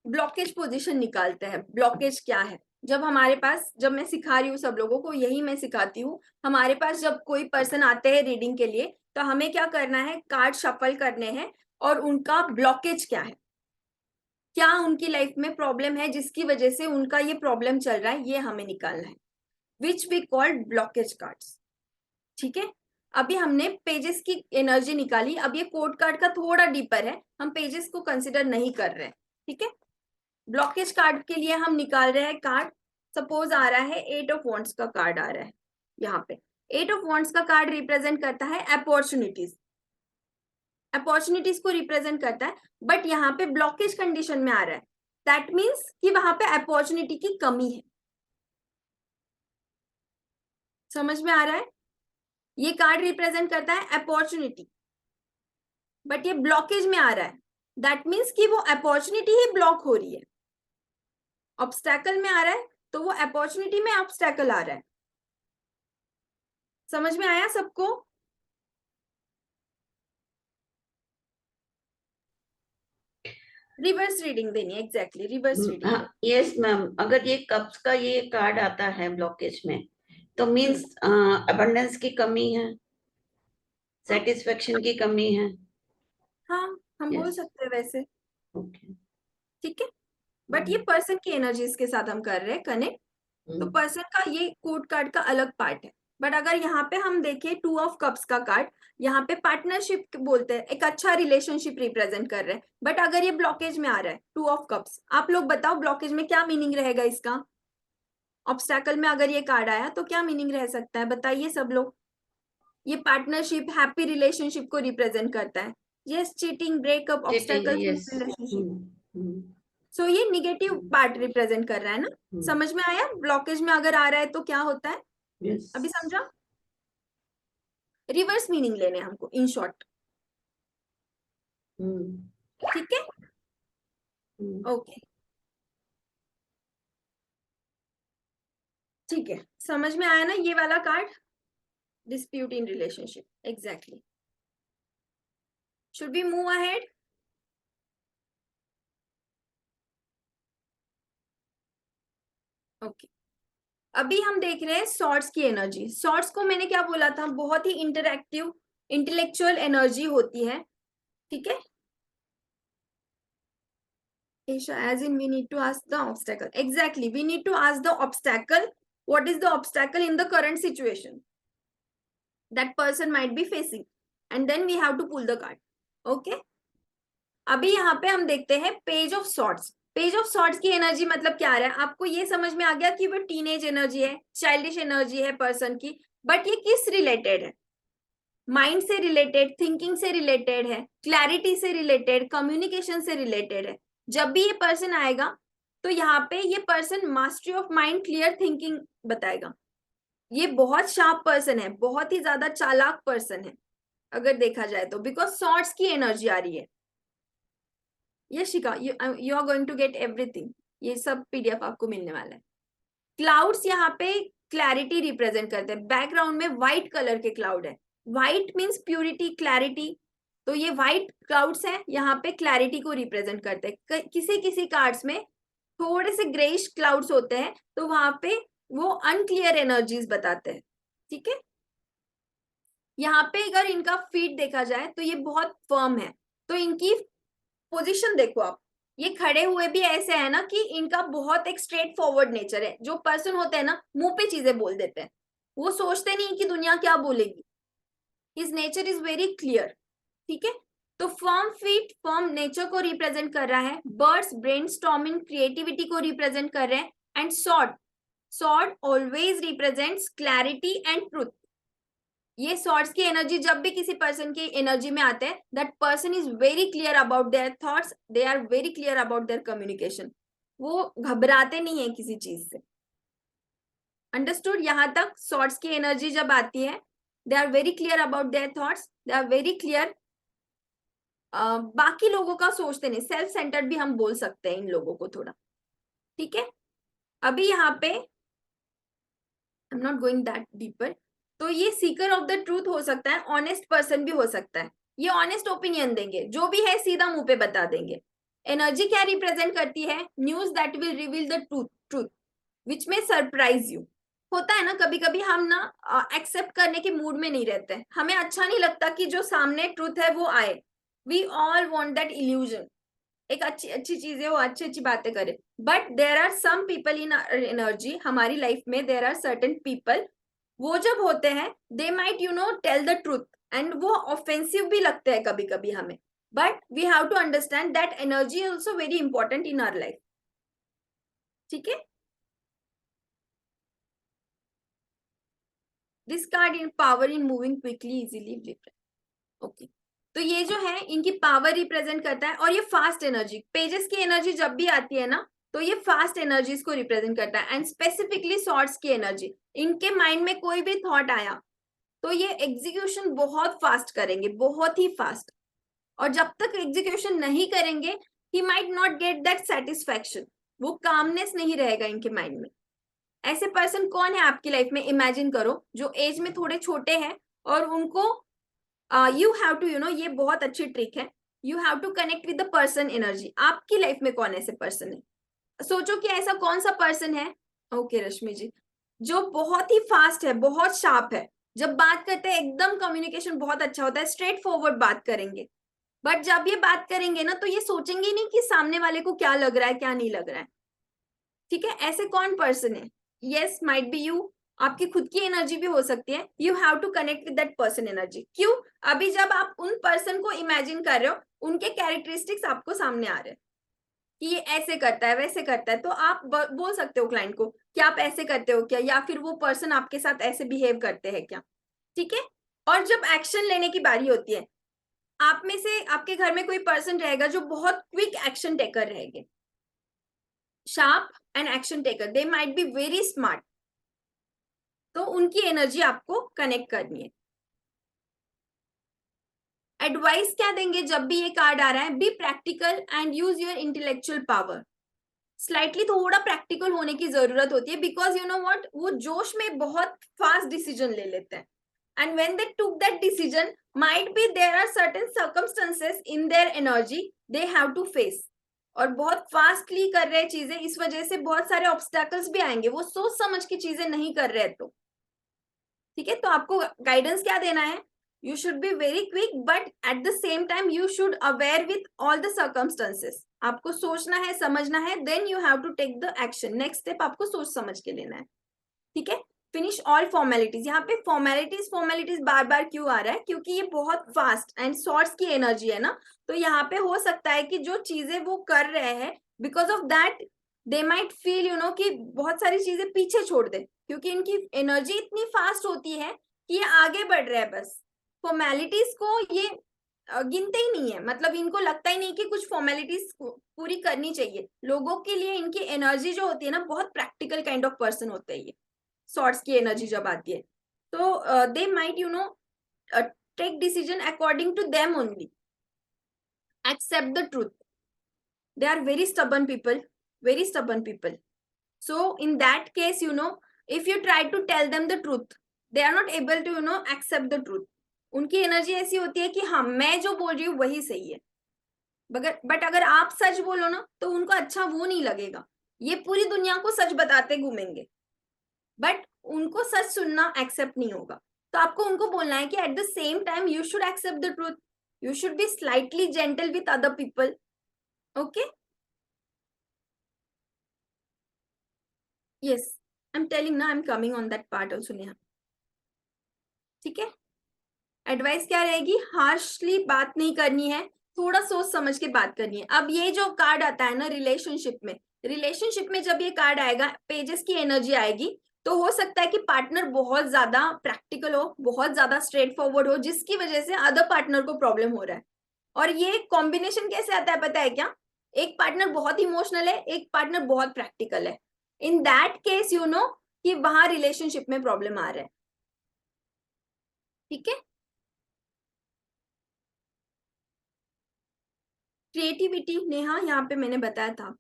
ब्लॉकेज पोजीशन निकालते हैं, ब्लॉकेज क्या है। जब हमारे पास, जब मैं सिखा रही हूँ सब लोगों को, यही मैं सिखाती हूँ, हमारे पास जब कोई पर्सन आते हैं रीडिंग के लिए, तो हमें क्या करना है, कार्ड शफल करने हैं और उनका ब्लॉकेज क्या है, क्या उनकी लाइफ में प्रॉब्लम है जिसकी वजह से उनका ये प्रॉब्लम चल रहा है, ये हमें निकालना है, which we called blockage cards. ठीक है अभी हमने पेजेस की एनर्जी निकाली, अब ये कोड कार्ड का थोड़ा डीपर है, हम पेजेस को कंसिडर नहीं कर रहे हैं। ठीक है ब्लॉकेज कार्ड के लिए हम निकाल रहे हैं कार्ड। सपोज आ रहा है 8 ऑफ वॉन्ट्स का कार्ड आ रहा है, यहाँ पे 8 ऑफ वॉन्ट्स का कार्ड रिप्रेजेंट करता है अपॉर्चुनिटीज, अपॉर्चुनिटीज को रिप्रेजेंट करता है, बट यहाँ पे ब्लॉकेज कंडीशन में आ रहा है, दैट मीन्स कि वहां पे अपॉर्चुनिटी की कमी है। समझ में आ रहा है, ये कार्ड रिप्रेजेंट करता है अपॉर्चुनिटी, बट ये ब्लॉकेज में आ रहा है, दैट मीन्स कि वो अपॉर्चुनिटी ही ब्लॉक हो रही है। ऑब्स्टैकल में आ रहा है तो वो अपॉर्चुनिटी में ऑब्स्टैकल आ रहा है। समझ में आया सबको। रिवर्स रीडिंग देनी है, exactly reverse reading. Yes ma'am, अगर ये कप्स का ये कार्ड आता है ब्लॉकेज में तो मीन्स अबंडेंस की कमी है, सेटिस्फेक्शन की कमी है। हाँ हम बोल यस। सकते हैं वैसे। ओके। ठीक है बट ये पर्सन की एनर्जीज के साथ हम कर रहे हैं कनेक्ट, तो पर्सन का ये कोड कार्ड का अलग पार्ट है। बट अगर यहाँ पे हम देखें 2 ऑफ कप्स का कार्ड, यहाँ पे पार्टनरशिप बोलते हैं, एक अच्छा रिलेशनशिप रिप्रेजेंट कर रहे हैं, बट अगर ये ब्लॉकेज में आ रहा है 2 ऑफ कप्स, आप लोग बताओ ब्लॉकेज में क्या मीनिंग रहेगा इसका। ऑब्स्टैकल में अगर ये कार्ड आया तो क्या मीनिंग रह सकता है, बताइए सब लोग। ये पार्टनरशिप, हैप्पी रिलेशनशिप को रिप्रेजेंट करता है। Yes cheating, breakup, obstacle yes. Relationship. So ये निगेटिव पार्ट रिप्रेजेंट कर रहा है ना। समझ में आया, ब्लॉकेज में अगर आ रहा है तो क्या होता है, यस। अभी समझा। रिवर्स मीनिंग लेने हैं हमको इन शॉर्ट। ठीक है ओके ठीक है समझ में आया ना ये वाला card, dispute in relationship, exactly. Should be move ahead. Okay अभी हम देख रहे हैं सॉर्ट्स की एनर्जी। सॉर्ट्स को मैंने क्या बोला था, बहुत ही इंटरैक्टिव इंटेलेक्चुअल एनर्जी होती है। ठीक है as in we need to ask the obstacle, exactly we need to ask the obstacle, what is the obstacle in the current situation that person might be facing, and then we have to pull the card. okay अभी यहाँ पे हम देखते हैं page of swords. Page of swords की एनर्जी मतलब क्या आ रहा है, आपको ये समझ में आ गया कि वो टीनेज एनर्जी है, चाइल्डिश एनर्जी है पर्सन की, बट ये किस रिलेटेड है, माइंड से रिलेटेड, थिंकिंग से रिलेटेड है, क्लैरिटी से रिलेटेड, कम्युनिकेशन से रिलेटेड है। जब भी ये पर्सन आएगा तो यहाँ पे ये person mastery of mind, clear thinking बताएगा। ये बहुत शार्प पर्सन है, बहुत ही ज्यादा चालाक पर्सन है अगर देखा जाए तो, बिकॉज सॉर्ड्स की एनर्जी आ रही है। Yashika, you are going to get everything, ये सब पीडीएफ आपको मिलने वाला है। क्लाउड्स यहाँ पे क्लैरिटी रिप्रेजेंट करते हैं, बैकग्राउंड में व्हाइट कलर के क्लाउड है, व्हाइट मीन्स प्यूरिटी, क्लैरिटी, तो ये व्हाइट क्लाउड्स हैं, यहाँ पे क्लैरिटी को रिप्रेजेंट करते हैं। किसी किसी कार्ड्स में थोड़े से ग्रेइश क्लाउड्स होते हैं, तो वहां पे वो अनक्लियर एनर्जीज बताते हैं, ठीक है। यहाँ पे अगर इनका फीट देखा जाए तो ये बहुत फर्म है, तो इनकी पोजीशन देखो आप, ये खड़े हुए भी ऐसे है ना कि इनका बहुत एक स्ट्रेट फॉरवर्ड नेचर है। जो पर्सन होते हैं ना मुंह पे चीजें बोल देते हैं, वो सोचते नहीं कि दुनिया क्या बोलेगी, his nature is very clear, ठीक है। तो फर्म फीट फर्म नेचर को रिप्रेजेंट कर रहा है, बर्ड्स ब्रेनस्टॉर्मिंग क्रिएटिविटी को रिप्रेजेंट कर रहे हैं, and sword, sword always represents clarity and truth. ये सॉर्ड्स की एनर्जी जब भी किसी पर्सन की एनर्जी में आते हैं, that person is very clear about their thoughts, they are very clear about their communication, वो घबराते नहीं है किसी चीज से। अंडरस्टूड? यहां तक सॉर्ड्स की एनर्जी जब आती है, they are very clear about their thoughts, they are very clear, बाकी लोगों का सोचते नहीं, सेल्फ सेंटर्ड भी हम बोल सकते हैं इन लोगों को थोड़ा, ठीक है। अभी यहाँ पे I am not going that deeper, तो ये सीकर ऑफ द ट्रूथ हो सकता है, ऑनेस्ट पर्सन भी हो सकता है, ये ऑनेस्ट ओपिनियन देंगे, जो भी है सीधा मुंह पे बता देंगे। एनर्जी क्या रिप्रेजेंट करती है? News that will reveal the truth, truth which में सरप्राइज यू। होता है ना कभी कभी हम ना एक्सेप्ट करने के मूड में नहीं रहते, हमें अच्छा नहीं लगता कि जो सामने ट्रूथ है वो आए, we all want that illusion, एक अच्छी अच्छी चीज है वो अच्छी अच्छी बातें करे, but there are some people in energy, हमारी लाइफ में देर आर सर्टेन पीपल, वो जब होते हैं they might you know tell the truth, and वो ऑफेंसिव भी लगते हैं कभी कभी हमें, but we have to understand that energy is also very important in our life, ठीक है। This card in power in moving quickly easily, okay. तो ये जो है इनकी पावर रिप्रेजेंट करता है, और ये फास्ट एनर्जी, पेजेस की एनर्जी जब भी आती है ना तो ये फास्ट एनर्जीज को रिप्रेजेंट करता है, एंड स्पेसिफिकली सॉर्ड्स की एनर्जी, इनके माइंड में कोई भी थॉट आया तो ये एग्जीक्यूशन बहुत फास्ट करेंगे, बहुत ही फास्ट, और जब तक एग्जीक्यूशन नहीं करेंगे ही might not get that satisfaction, वो कामनेस नहीं रहेगा इनके माइंड में। ऐसे पर्सन कौन है आपकी लाइफ में? इमेजिन करो जो एज में थोड़े छोटे हैं और उनको you have to you know, ये बहुत अच्छी ट्रिक है, you have to connect with the person energy. आपकी लाइफ में कौन ऐसे पर्सन है? सोचो कि ऐसा कौन सा पर्सन है, ओके रश्मि जी, जो बहुत ही फास्ट है, बहुत शार्प है, जब बात करते हैं एकदम कम्युनिकेशन बहुत अच्छा होता है, स्ट्रेट फॉरवर्ड बात करेंगे, बट जब ये बात करेंगे ना तो ये सोचेंगे नहीं कि सामने वाले को क्या लग रहा है क्या नहीं लग रहा है, ठीक है। ऐसे कौन पर्सन है? यस, माइट बी यू, आपकी खुद की एनर्जी भी हो सकती है, you have to connect with that person energy. क्यों? अभी जब आप उन पर्सन को इमेजिन कर रहे हो, उनके कैरेक्टरिस्टिक्स आपको सामने आ रहे हैं कि ये ऐसे करता है वैसे करता है, तो आप बोल सकते हो क्लाइंट को कि आप ऐसे करते हो क्या, या फिर वो पर्सन आपके साथ ऐसे बिहेव करते हैं क्या, ठीक है। और जब एक्शन लेने की बारी होती है, आप में से आपके घर में कोई पर्सन रहेगा जो बहुत क्विक एक्शन टेकर रहेंगे, sharp and action taker, they might be very smart, तो उनकी एनर्जी आपको कनेक्ट करनी है। एडवाइस क्या देंगे जब भी ये कार्ड आ रहा है? Be practical and use your intellectual power. Slightly थोड़ा प्रैक्टिकल होने की जरूरत होती है, बिकॉज यू नो व्हाट, वो जोश में बहुत फास्ट डिसीजन ले लेते हैं, and when they took that decision might be there are certain circumstances in their energy they have to face, और बहुत फास्टली कर रहे चीजें, इस वजह से बहुत सारे ऑब्स्टैकल्स भी आएंगे, वो सोच समझ की चीजें नहीं कर रहे तो, ठीक है। तो आपको गाइडेंस क्या देना है? You should be very quick, but at the same time you should aware with all the circumstances, आपको सोचना है समझना है, then you have to take the action, next step आपको सोच समझ के लेना है, ठीक है। फिनिश ऑल फॉर्मेलिटीज, यहाँ पे फॉर्मेलिटीज बार बार क्यों आ रहा है? क्योंकि ये बहुत फास्ट एंड सॉर्ट्स की एनर्जी है ना, तो यहाँ पे हो सकता है कि जो चीजें वो कर रहे हैं, because of that they might feel you know कि बहुत सारी चीजें पीछे छोड़ दे, क्योंकि इनकी एनर्जी इतनी फास्ट होती है कि ये आगे बढ़ रहे हैं, बस फॉर्मेलिटीज को ये गिनते ही नहीं है, मतलब इनको लगता ही नहीं कि कुछ फॉर्मेलिटीज पूरी करनी चाहिए। लोगों के लिए इनकी एनर्जी जो होती है ना, बहुत प्रैक्टिकल काइंड ऑफ पर्सन होते हैं ये, सॉर्ट्स की एनर्जी जब आती है, तो they might you know take decision according to them only, accept the truth. They are very stubborn people, very stubborn people. So in that case, you know, if you try to tell them the truth, they are not able to, you know, accept the truth. उनकी एनर्जी ऐसी होती है कि हाँ मैं जो बोल रही हूँ वही सही है, बट अगर आप सच बोलो ना तो उनको अच्छा वो नहीं लगेगा, ये पूरी दुनिया को सच बताते घूमेंगे, बट उनको सच सुनना एक्सेप्ट नहीं होगा। तो आपको उनको बोलना है कि at the same time you should accept the truth, you should be slightly gentle with other people. Okay, yes, I'm telling now, I'm coming on that part also Neha, ठीक है। एडवाइस क्या रहेगी, हार्शली बात नहीं करनी है, थोड़ा सोच समझ के बात करनी है। अब ये जो कार्ड आता है ना रिलेशनशिप में जब ये कार्ड आएगा, पेजेस की एनर्जी आएगी, तो हो सकता है कि पार्टनर बहुत ज्यादा प्रैक्टिकल हो, बहुत ज्यादा स्ट्रेट फॉरवर्ड हो, जिसकी वजह से अदर पार्टनर को प्रॉब्लम हो रहा है। और ये कॉम्बिनेशन कैसे आता है पता है क्या, एक पार्टनर बहुत इमोशनल है, एक पार्टनर बहुत प्रैक्टिकल है। In that case you know कि वहां रिलेशनशिप में प्रॉब्लम आ रहा है, ठीक है। क्रिएटिविटी नेहा यहाँ पे मैंने बताया था,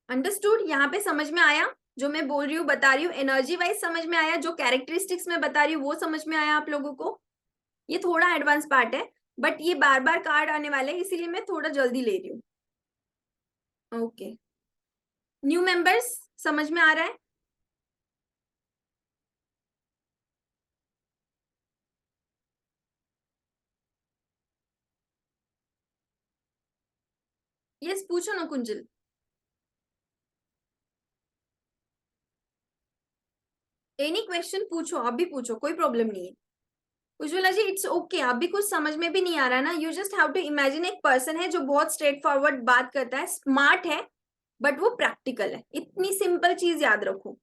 अंडरस्टूड, यहाँ पे समझ में आया जो मैं बोल रही हूँ, बता रही हूँ, एनर्जी वाइज समझ में आया, जो कैरेक्टरिस्टिक्स में बता रही हूँ वो समझ में आया आप लोगों को। ये थोड़ा एडवांस पार्ट है, बट ये बार बार कार्ड आने वाले हैं, इसीलिए मैं थोड़ा जल्दी ले रही हूँ। ओके, न्यू मेंबर्स समझ में आ रहा है? यस, पूछो ना कुंजल। एनी क्वेश्चन पूछो, अभी पूछो, कोई प्रॉब्लम नहीं है। उज्ज्वला जी इट्स ओके, अभी कुछ समझ में भी नहीं आ रहा ना, you just have to imagine एक पर्सन है जो बहुत स्ट्रेट फॉरवर्ड बात करता है, स्मार्ट है, बट वो प्रैक्टिकल है। इतनी सिंपल चीज याद रखो,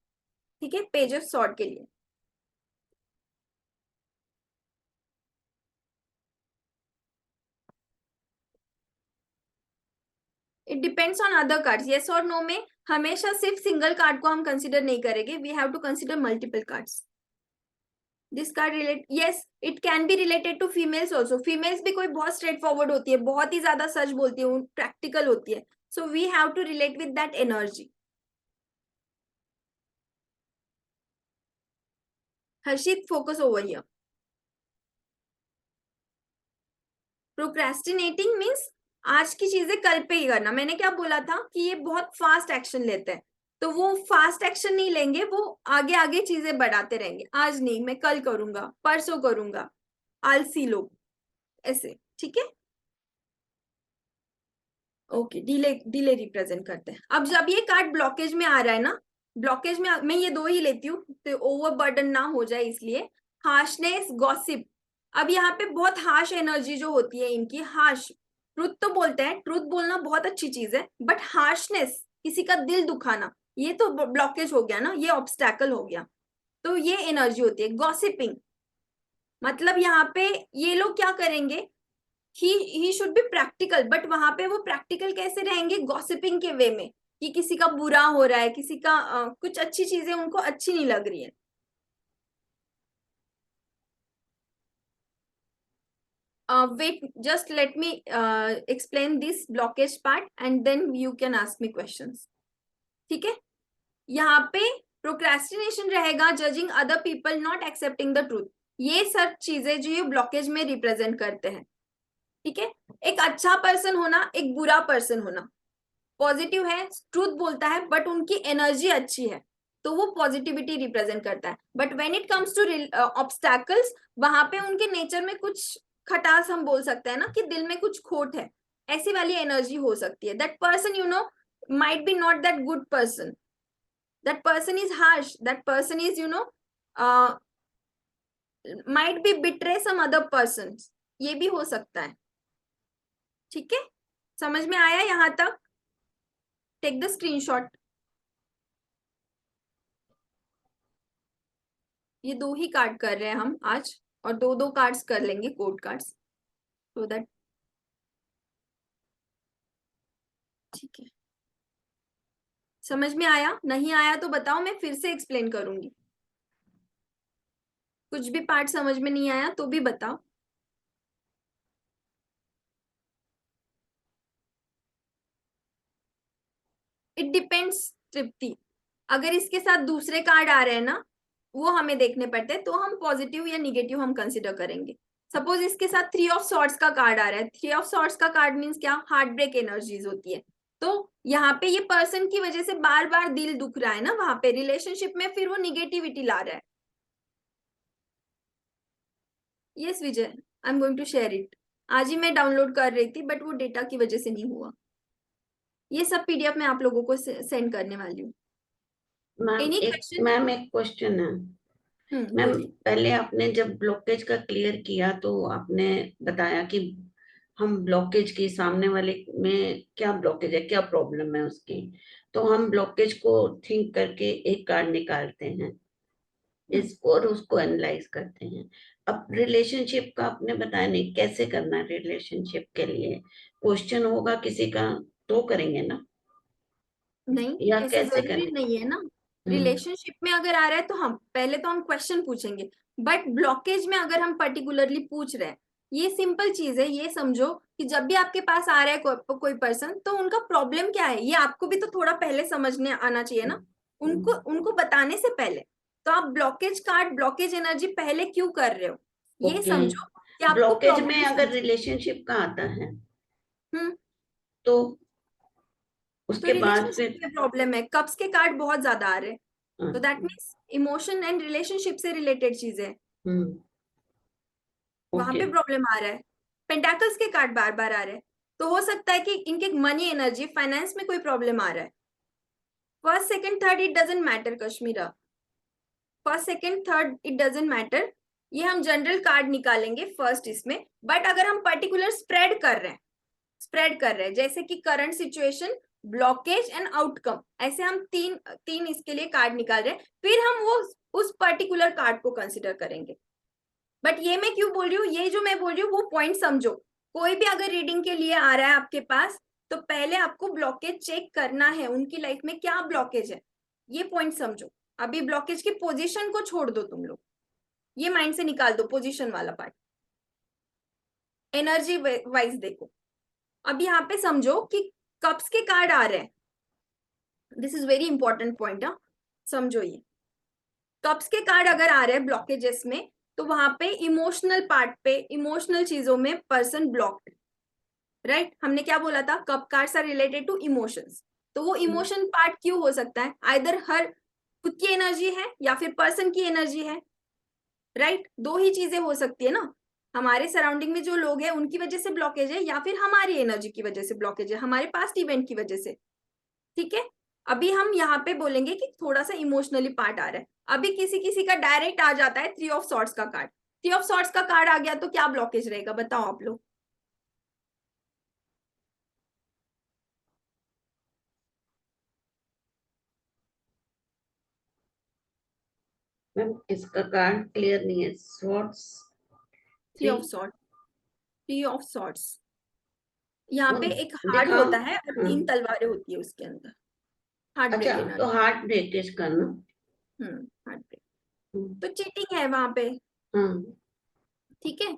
ठीक है, पेज ऑफ सॉर्ट के लिए। It depends on other cards, yes और नो में हमेशा सिर्फ सिंगल कार्ड को हम कंसिडर नहीं करेंगे, we have to consider multiple cards. This card relate, yes it can be related to females also, females भी कोई बहुत स्ट्रेट फॉरवर्ड होती है, बहुत ही ज्यादा सच बोलती है, प्रैक्टिकल होती है, so we have to relate with that energy. Harshit focus over here. Procrastinating means आज की चीजें कल पे ही करना। मैंने क्या बोला था कि ये बहुत फास्ट एक्शन लेते हैं, तो वो फास्ट एक्शन नहीं लेंगे, वो आगे आगे चीजें बढ़ाते रहेंगे, आज नहीं मैं कल करूंगा, परसों करूंगा, आलसी लोग ऐसे, ठीक है। ओके, डिले डिले रिप्रेजेंट करते हैं। अब जब ये कार्ड ब्लॉकेज में आ रहा है ना, ब्लॉकेज में मैं ये दो ही लेती हूँ तो ओवर बर्डन ना हो जाए इसलिए। हार्शनेस, गॉसिप, अब यहाँ पे बहुत हार्श एनर्जी जो होती है इनकी, हार्श, ट्रुथ तो बोलते हैं, ट्रुथ बोलना बहुत अच्छी चीज है, बट हार्शनेस, किसी का दिल दुखाना, ये तो ब्लॉकेज हो गया ना, ये ऑब्स्टैकल हो गया, तो ये एनर्जी होती है। गॉसिपिंग मतलब यहाँ पे ये लोग क्या करेंगे, he should be practical, but वहां पे वो प्रैक्टिकल कैसे रहेंगे, गॉसिपिंग के वे में, कि किसी का बुरा हो रहा है, किसी का कुछ अच्छी चीजें उनको अच्छी नहीं लग रही है। Wait, just let me explain this blockage part and then you can ask me questions. ठीक है, यहाँ पे प्रोक्रेस्टिनेशन रहेगा, judging other people, not accepting the truth, ये सब चीजें जो ये ब्लॉकेज में रिप्रेजेंट करते हैं, ठीक है। एक अच्छा पर्सन होना, एक बुरा पर्सन होना, पॉजिटिव है, ट्रूथ बोलता है, बट उनकी एनर्जी अच्छी है, तो वो पॉजिटिविटी रिप्रेजेंट करता है। But when it comes to obstacles, वहां पे उनके नेचर में कुछ खटास, हम बोल सकते हैं ना कि दिल में कुछ खोट है, ऐसी वाली एनर्जी हो सकती है। That person you know might be not that good person, that person is harsh, that person is you know might be betray some other person, ये भी हो सकता है, ठीक है। समझ में आया यहां तक? Take the screenshot. ये दो ही कार्ड कर रहे हैं हम आज, और दो दो कार्ड्स कर लेंगे, कोड कार्ड्स, सो दैट, ठीक है। समझ में आया? नहीं आया तो बताओ, मैं फिर से एक्सप्लेन करूंगी। कुछ भी पार्ट समझ में नहीं आया तो भी बताओ। इट डिपेंड्स तृप्ति। अगर इसके साथ दूसरे कार्ड आ रहे हैं ना, वो हमें देखने पड़ते हैं, तो हम पॉजिटिव या निगेटिव हम कंसिडर करेंगे। सपोज इसके साथ 3 ऑफ सॉर्ट्स का कार्ड आ रहा है। 3 ऑफ सॉर्ट्स का कार्ड मीन्स क्या? हार्ट ब्रेक एनर्जीज होती है। तो यहाँ पे ये पर्सन की वजह से बार बार दिल दुख रहा है ना, वहां पे रिलेशनशिप में फिर वो निगेटिविटी ला रहा है। Yes Vijay, I am going to share it. आज ही मैं डाउनलोड कर रही थी बट वो डेटा की वजह से नहीं हुआ। ये सब पीडीएफ मैं आप लोगों को सेंड करने वाली हूँ। Any question? मैम एक क्वेश्चन है मैम। बोलिए। पहले आपने जब ब्लॉकेज का क्लियर किया तो आपने बताया कि हम ब्लॉकेज के सामने वाले में क्या ब्लॉकेज है, क्या प्रॉब्लम है उसकी, तो हम ब्लॉकेज को थिंक करके एक कार्ड निकालते हैं इसको और उसको एनालाइज करते हैं। अब रिलेशनशिप का आपने बताया नहीं कैसे करना है। रिलेशनशिप के लिए क्वेश्चन होगा किसी का तो करेंगे ना, नहीं, या ऐसे कैसे जरूरी करें? नहीं है ना। हम्म। रिलेशनशिप में अगर आ रहा है तो हम पहले तो हम क्वेश्चन पूछेंगे। बट ब्लॉकेज में अगर हम पर्टिकुलरली पूछ रहे हैं, ये सिंपल चीज है। ये समझो कि जब भी आपके पास आ रहा है कोई पर्सन, तो उनका प्रॉब्लम क्या है ये आपको भी तो थोड़ा पहले समझने आना चाहिए ना, उनको उनको बताने से पहले। तो आप ब्लॉकेज कार्ड, ब्लॉकेज एनर्जी पहले क्यों कर रहे हो, ये ओके। समझो कि आपको ब्लॉकेज में प्रॉब्लम अगर समझ। रिलेशनशिप का आता है हम्म। तो तो उसके बाद रिलेशनशिप फिर में प्रॉब्लम है, कप्स के कार्ड बहुत ज्यादा आ रहे हैं, तो दैट अच्छा। मीन्स इमोशन एंड रिलेशनशिप से रिलेटेड चीजें हैं, हम्म। वहां ओके। पे प्रॉब्लम आ रहा है। पेंटाकल्स के कार्ड बार बार आ रहे हैं, तो हो सकता है कि इनके मनी एनर्जी, फाइनेंस में कोई प्रॉब्लम आ रहा है। First second third it doesn't matter Kashmira, first second third it doesn't matter. ये हम जनरल कार्ड निकालेंगे फर्स्ट इसमें। बट अगर हम पर्टिकुलर स्प्रेड कर रहे हैं, जैसे कि current situation, blockage and outcome, ऐसे हम तीन तीन इसके लिए कार्ड निकाल रहे हैं, फिर हम वो उस पर्टिकुलर कार्ड को कंसिडर करेंगे। बट ये मैं क्यों बोल रही हूँ, ये जो मैं बोल रही हूँ वो पॉइंट समझो। कोई भी अगर रीडिंग के लिए आ रहा है आपके पास, तो पहले आपको ब्लॉकेज चेक करना है, उनकी लाइफ में क्या ब्लॉकेज है, ये पॉइंट समझो। अभी ब्लॉकेज की पोजीशन को छोड़ दो तुम लोग, ये माइंड से निकाल दो पोजीशन वाला पार्ट। एनर्जी वाइज देखो। अब यहाँ पे समझो कि कप्स के कार्ड आ रहे हैं, this is very important point. समझो, ये कप्स के कार्ड अगर आ रहे हैं ब्लॉकेजेस में, तो वहां पे इमोशनल पार्ट पे, इमोशनल चीजों में पर्सन ब्लॉक्ड, राइट? हमने क्या बोला था, cup cards are related to emotions. तो वो इमोशन पार्ट क्यों हो सकता है? आइदर हर खुद की एनर्जी है या फिर पर्सन की एनर्जी है, राइट? दो ही चीजें हो सकती है ना। हमारे सराउंडिंग में जो लोग हैं उनकी वजह से ब्लॉकेज है, या फिर हमारी एनर्जी की वजह से ब्लॉकेज है, हमारे पास्ट इवेंट की वजह से। ठीक है, अभी हम यहाँ पे बोलेंगे कि थोड़ा सा इमोशनली पार्ट आ रहा है। अभी किसी किसी का डायरेक्ट आ जाता है 3 ऑफ सॉर्ट्स का कार्ड। 3 ऑफ सॉर्ट्स का कार्ड आ गया तो क्या ब्लॉकेज रहेगा, बताओ आप लोग। मैम इसका कार्ड क्लियर नहीं है। Swords 3 three. Of swords, 3 of swords, यहाँ वो पे एक हार्ट दिखाओ। होता है और हाँ। 3 तलवारें होती है उसके अंदर। हार्ट अच्छा, ब्रेक तो एनर्जी। हार्ट ब्रेकेज करना। हार्ट ब्रेक, हम्म। तो चीटिंग है वहां पे। हाँ। ठीक है,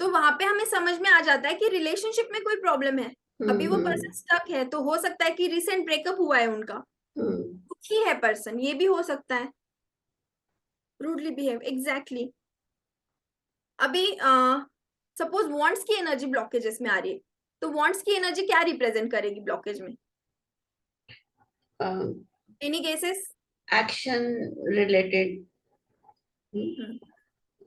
तो वहां पे हमें समझ में आ जाता है कि रिलेशनशिप में कोई प्रॉब्लम है। अभी वो हम्म। पर्सन स्टक है, तो हो सकता है कि रिसेंट ब्रेकअप हुआ है उनका, हम्म। दुखी है पर्सन, ये भी हो सकता है। Rudely behave, exactly. अभी सपोज वांट्स की एनर्जी ब्लॉकेजेस में आ रही है, तो वांट्स की एनर्जी क्या रिप्रेजेंट करेगी ब्लॉकेज में? Any guesses? Action related,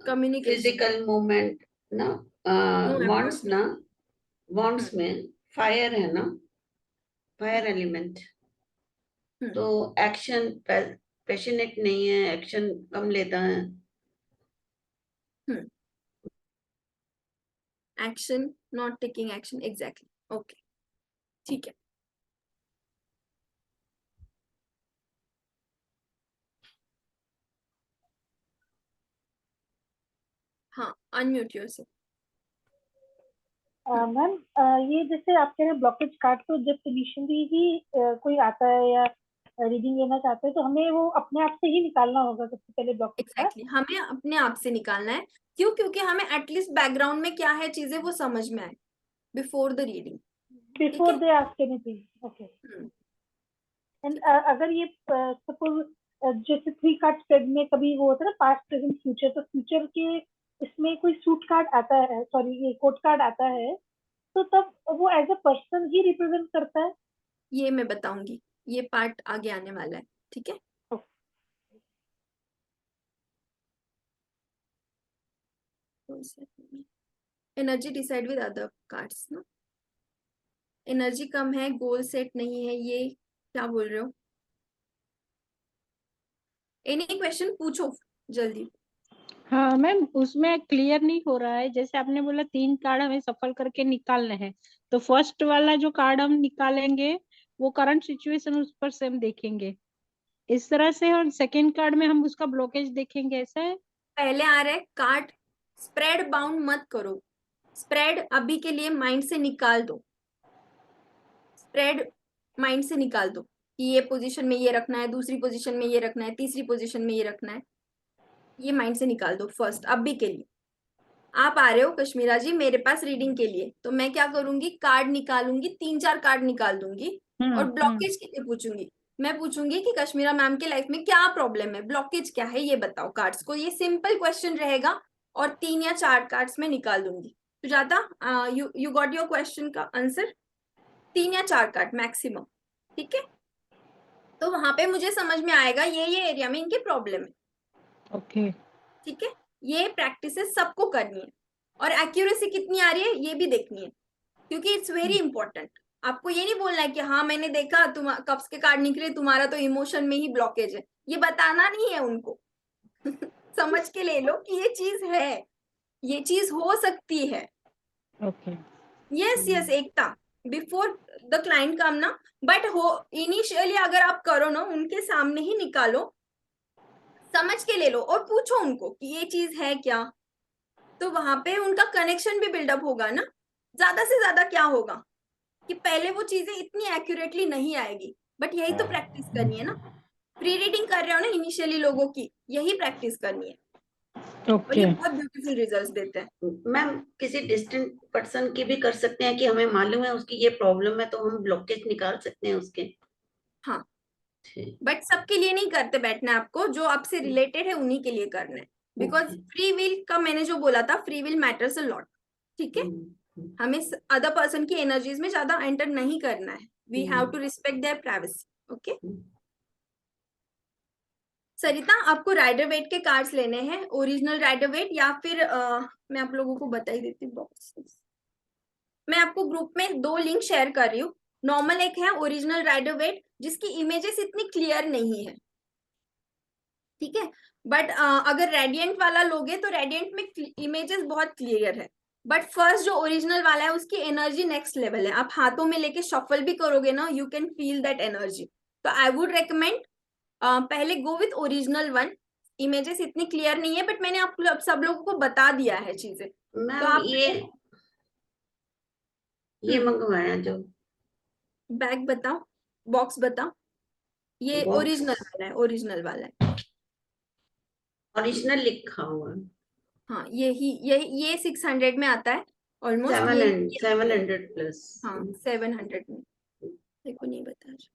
communication. Physical movement ना। No wants effort. ना, वांट्स में फायर है ना, फायर एलिमेंट। तो एक्शन पैशनेट नहीं है, एक्शन कम लेता है। Action, not taking action, exactly. Okay, ठीक है। हाँ, अनम्यूट योरसेल्फ। मैम, ये जैसे आप कह रहे हैं ब्लॉकेज कार्ड, तो जब इनिशियली ही कोई आता है या रीडिंग लेना चाहते हैं तो हमें वो अपने आप से ही निकालना होगा सबसे पहले ब्लॉकेज का। एग्जैक्टली हमें अपने आप से निकालना है। क्यों? क्योंकि हमें एटलीस्ट बैकग्राउंड में क्या है चीजें वो समझ में आए before the reading. Before they ask anything. Okay. And अगर ये सपोज जैसे 3 कार्ड स्प्रेड में कभी वो होता है ना पास्ट प्रेजेंट फ्यूचर, तो फ्यूचर के इसमें कोई सूट कार्ड आता है, सॉरी ये कोट कार्ड आता है, तो तब वो एज अ पर्सन ही रिप्रेजेंट करता है। ये मैं बताऊंगी, ये पार्ट आगे आने वाला है, ठीक है। Energy decide with other cards ना, एनर्जी कम है, गोल सेट नहीं है, ये क्या बोल रहे हो? एनी क्वेश्चन पूछो जल्दी। हाँ मैम, उसमें क्लियर नहीं हो रहा है। जैसे आपने बोला 3 कार्ड हमें सफल करके निकालने हैं, तो फर्स्ट वाला जो कार्ड हम निकालेंगे वो करंट सिचुएशन उस पर से हम देखेंगे इस तरह से, और सेकंड कार्ड में हम उसका ब्लॉकेज देखेंगे, ऐसा है? पहले आ रहा है कार्ड स्प्रेड बाउंड मत करो, स्प्रेड अभी के लिए माइंड से निकाल दो, स्प्रेड माइंड से निकाल दो कि ये पोजीशन में ये रखना है, दूसरी पोजीशन में ये रखना है, तीसरी पोजीशन में ये रखना है, ये माइंड से निकाल दो फर्स्ट अभी के लिए। आप आ रहे हो कश्मीरा जी मेरे पास रीडिंग के लिए, तो मैं क्या करूंगी, कार्ड निकालूंगी, 3-4 कार्ड निकाल दूंगी और ब्लॉकेज के लिए पूछूंगी। मैं पूछूंगी कि कश्मीरा मैम के लाइफ में क्या प्रॉब्लम है, ब्लॉकेज क्या है ये बताओ कार्ड्स को, ये सिंपल क्वेश्चन रहेगा और 3 या 4 कार्ड्स में निकाल दूंगी। Sujata you got your question का आंसर, 3 या 4 कार्ड मैक्सिमम, ठीक है। तो वहां पे मुझे समझ में आएगा ये एरिया में इनके प्रॉब्लम है। ओके। ठीक है, ये प्रैक्टिस सबको करनी है और एक्यूरेसी कितनी आ रही है ये भी देखनी है, क्योंकि इट्स वेरी इंपॉर्टेंट। आपको ये नहीं बोलना है कि हाँ मैंने देखा तुम कप्स के कार्ड निकले, तुम्हारा तो इमोशन में ही ब्लॉकेज है, ये बताना नहीं है उनको। समझ के ले लो कि ये चीज है, ये चीज हो सकती है। Okay. Yes yes Ekta, before the client come ना, बट हो इनिशियली अगर आप करो ना उनके सामने ही निकालो, समझ के ले लो और पूछो उनको कि ये चीज है क्या, तो वहां पे उनका कनेक्शन भी बिल्डअप होगा ना। ज्यादा से ज्यादा क्या होगा कि पहले वो चीजें इतनी एक्यूरेटली नहीं आएगी, बट यही तो प्रैक्टिस करनी है ना। प्री रीडिंग कर रहे हो ना इनिशियली लोगों की, यही प्रैक्टिस करनी है और ये ओके। बहुत ब्यूटीफुल रिजल्ट्स देते हैं। मैम किसी डिस्टेंट पर्सन की भी कर सकते हैं कि हमें मालूम है उसकी ये प्रॉब्लम है, तो हम ब्लॉकेज निकाल सकते हैं उसके। हाँ, ठीक। बट सबके लिए नहीं करते बैठना है आपको, जो आपसे रिलेटेड है उन्हीं के लिए करना है, बिकॉज फ्री विल का मैंने जो बोला था, free will matters a lot, ठीक है। हमें अदर पर्सन की एनर्जीज में ज्यादा एंटर नहीं करना है, we have to respect their privacy, okay. Sarita आपको राइडर वेट के कार्ड्स लेने हैं, ओरिजिनल राइडर वेट या फिर मैं आप लोगों को बता ही देती हूँ बॉक्सेस। मैं आपको ग्रुप में 2 लिंक शेयर कर रही हूँ, नॉर्मल एक है ओरिजिनल राइडर वेट जिसकी इमेजेस इतनी क्लियर नहीं है, ठीक है। बट अगर रेडियंट वाला लोगे तो रेडियंट में इमेजेस बहुत क्लियर है, बट फर्स्ट जो ओरिजिनल वाला है उसकी एनर्जी नेक्स्ट लेवल है, आप हाथों में लेके शफल भी करोगे ना, you can feel that energy. तो आई वुड रेकमेंड पहले go with original one, images इतनी क्लियर नहीं है, बट मैंने आप सब लोगों को बता दिया है चीजें, तो मैम आप ये मंगवाया जो बैग बताओ, बॉक्स बताओ, ये बॉक्स ओरिजिनल वाला है, ओरिजिनल वाला है। ओरिजिनल लिखा हुआ है। हाँ ये 600 में आता है ऑलमोस्ट, ये 700 प्लस। हाँ 700 में, देखो नहीं बता रहा।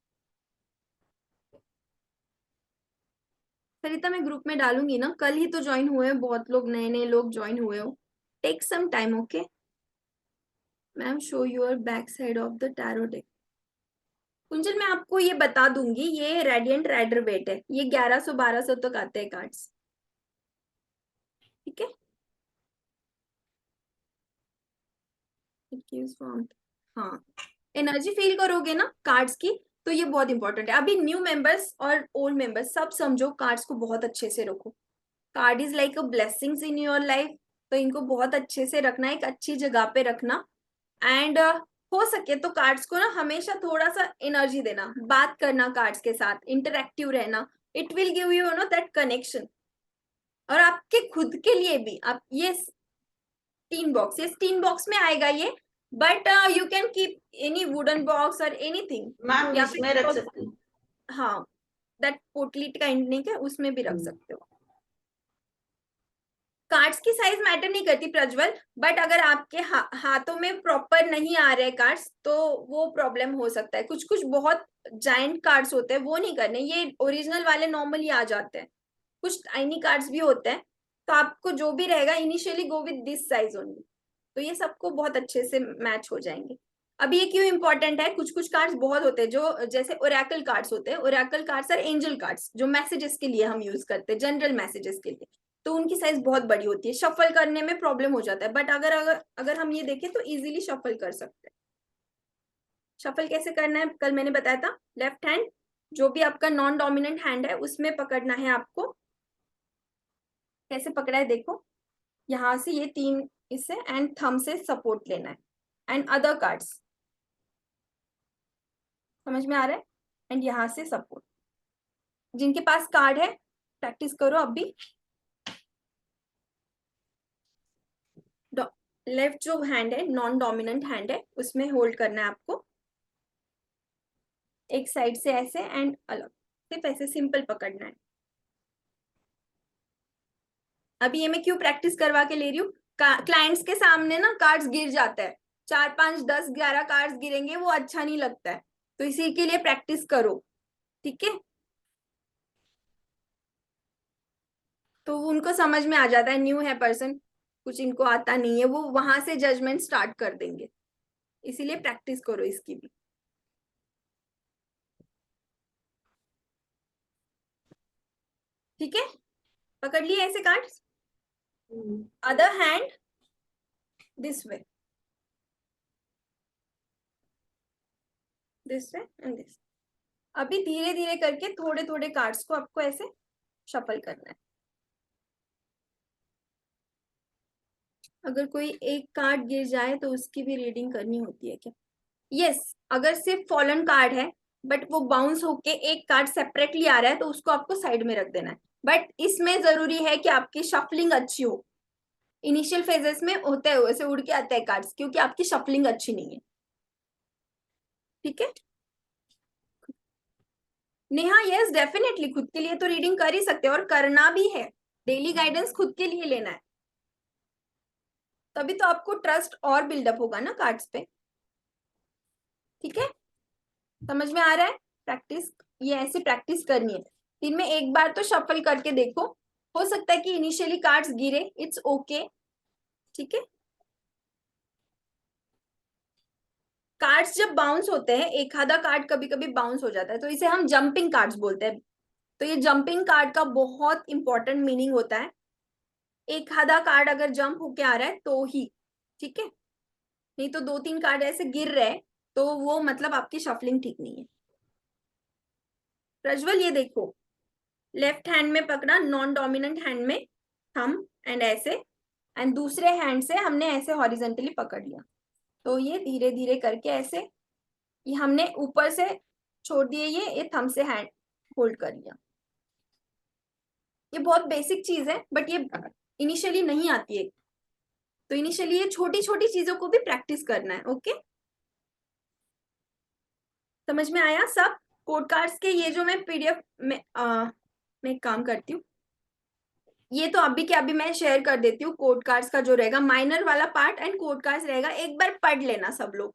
सरिता मैं ग्रुप में डालूंगी ना, कल ही तो ज्वाइन हुए हैं बहुत लोग, नए नए लोग ज्वाइन हुए हो, take some time, okay. Ma'am show your back side of the tarot deck. Kunjal मैं आपको ये बता दूंगी, ये रेडियंट राइडर वेट है, ये 1100-1200 तक आते हैं कार्ड्स, ठीक है। हाँ, एनर्जी फील करोगे ना कार्ड्स की, तो ये बहुत इंपॉर्टेंट है। अभी न्यू मेंबर्स और ओल्ड मेंबर्स सब समझो, कार्ड्स को बहुत अच्छे से रखो, card is like a blessings in your life, तो इनको बहुत अच्छे से रखना, एक अच्छी जगह पे रखना। एंड हो सके तो कार्ड्स को ना हमेशा थोड़ा सा एनर्जी देना, बात करना कार्ड्स के साथ, इंटरेक्टिव रहना, it will give you know that connection. और आपके खुद के लिए भी आप ये 3 बॉक्स, ये 3 बॉक्स में आएगा ये, but you can keep any wooden box और एनीथिंग, मैम या इसमें फिर रख सकते हैं। हाँ दैट पोटली काइंड नहीं है, उसमें भी रख सकते हो। कार्ड्स की साइज मैटर नहीं करती प्रज्वल, बट अगर आपके हाथों में प्रॉपर नहीं आ रहे कार्ड्स तो वो प्रॉब्लम हो सकता है। कुछ कुछ बहुत जायंट कार्ड्स होते हैं, वो नहीं करने, ये ओरिजिनल वाले नॉर्मली आ जाते हैं। कुछ टाइनी कार्ड्स भी होते हैं, तो आपको जो भी रहेगा initially go with this size only, तो ये सबको बहुत अच्छे से मैच हो जाएंगे। अभी ये क्यों इंपॉर्टेंट है, कुछ कुछ कार्ड्स बहुत होते हैं जो जैसे ओरेकल कार्ड्स होते हैं, ओरेकल कार्ड्स और एंजल कार्ड्स जो मैसेजेस के लिए हम यूज करते हैं, जनरल मैसेजेस के लिए, तो उनकी साइज बहुत बड़ी होती है, शफल करने में प्रॉब्लम हो जाता है। बट अगर हम ये देखें तो इजीली शफल कर सकते हैं। शफल कैसे करना है कल मैंने बताया था, लेफ्ट हैंड जो भी आपका नॉन डोमिनेंट हैंड है उसमें पकड़ना है आपको। कैसे पकड़ा है देखो, यहां से ये 3 इससे एंड थंब से सपोर्ट लेना है, एंड अदर कार्ड्स, समझ में आ रहा है, एंड यहां से सपोर्ट। जिनके पास कार्ड है प्रैक्टिस करो अब भी। लेफ्ट जो हैंड है नॉन डोमिनेंट हैंड है उसमें होल्ड करना है आपको, एक साइड से ऐसे एंड अलग, सिर्फ ऐसे सिंपल पकड़ना है। अभी ये मैं क्यों प्रैक्टिस करवा के ले रही हूँ, क्लाइंट्स के सामने ना कार्ड्स गिर जाता है, 4 5 10 11 कार्ड्स गिरेंगे, वो अच्छा नहीं लगता है, तो इसी के लिए प्रैक्टिस करो, ठीक है। तो उनको समझ में आ जाता है, न्यू है पर्सन, कुछ इनको आता नहीं है, वो वहां से जजमेंट स्टार्ट कर देंगे, इसीलिए प्रैक्टिस करो इसकी भी, ठीक है। पकड़ लिए ऐसे cards, other hand this way, this way and this. अभी धीरे धीरे करके थोड़े थोड़े कार्ड्स को आपको ऐसे शफल करना है। अगर कोई एक कार्ड गिर जाए तो उसकी भी रीडिंग करनी होती है क्या? यस, अगर सिर्फ फॉलन कार्ड है बट वो बाउंस होके एक कार्ड सेपरेटली आ रहा है तो उसको आपको साइड में रख देना है, बट इसमें जरूरी है कि आपकी शफलिंग अच्छी हो। इनिशियल फेजेस में होता है वैसे उड़ के आते हैं कार्ड्स, क्योंकि आपकी शफलिंग अच्छी नहीं है, ठीक है। नेहा यस डेफिनेटली खुद के लिए तो रीडिंग कर ही सकते हैं, और करना भी है, डेली गाइडेंस खुद के लिए लेना है, तभी तो आपको ट्रस्ट और बिल्डअप होगा ना कार्ड्स पे, ठीक है। समझ में आ रहा है, प्रैक्टिस ये ऐसे प्रैक्टिस करनी है, दिन में एक बार तो शफल करके देखो, हो सकता है कि इनिशियली कार्ड्स गिरे, इट्स ओके, ठीक है। कार्ड्स जब बाउंस होते हैं, एक आधा कार्ड कभी कभी बाउंस हो जाता है, तो इसे हम जंपिंग कार्ड्स बोलते हैं। तो ये जंपिंग कार्ड का बहुत इंपॉर्टेंट मीनिंग होता है, एक आधा कार्ड अगर जंप होके आ रहा है तो ही, ठीक है, नहीं तो 2 3 कार्ड ऐसे गिर रहे हैं तो वो मतलब आपकी शफलिंग ठीक नहीं है। प्रज्वल ये देखो, लेफ्ट हैंड में पकड़ा नॉन डोमिनेंट हैंड में थंब एंड ऐसे, एंड दूसरे हैंड से हमने ऐसे हॉरिजेंटली पकड़ लिया, तो ये धीरे धीरे करके ऐसे, ये हमने ऊपर से छोड़ दिए, ये थंब से हैंड होल्ड कर लिया। ये बहुत बेसिक चीज है बट ये इनिशियली नहीं आती है, तो इनिशियली ये छोटी छोटी चीजों को भी प्रैक्टिस करना है, ओके। समझ में आया सब? कोड कार्ड्स के ये जो मैं पीडीएफ में मैं एक काम करती हूँ, ये तो अभी के अभी मैं शेयर कर देती हूँ, कोड कार्ड्स का जो रहेगा माइनर वाला पार्ट एंड कोड कार्ड्स रहेगा, एक बार पढ़ लेना सब लोग,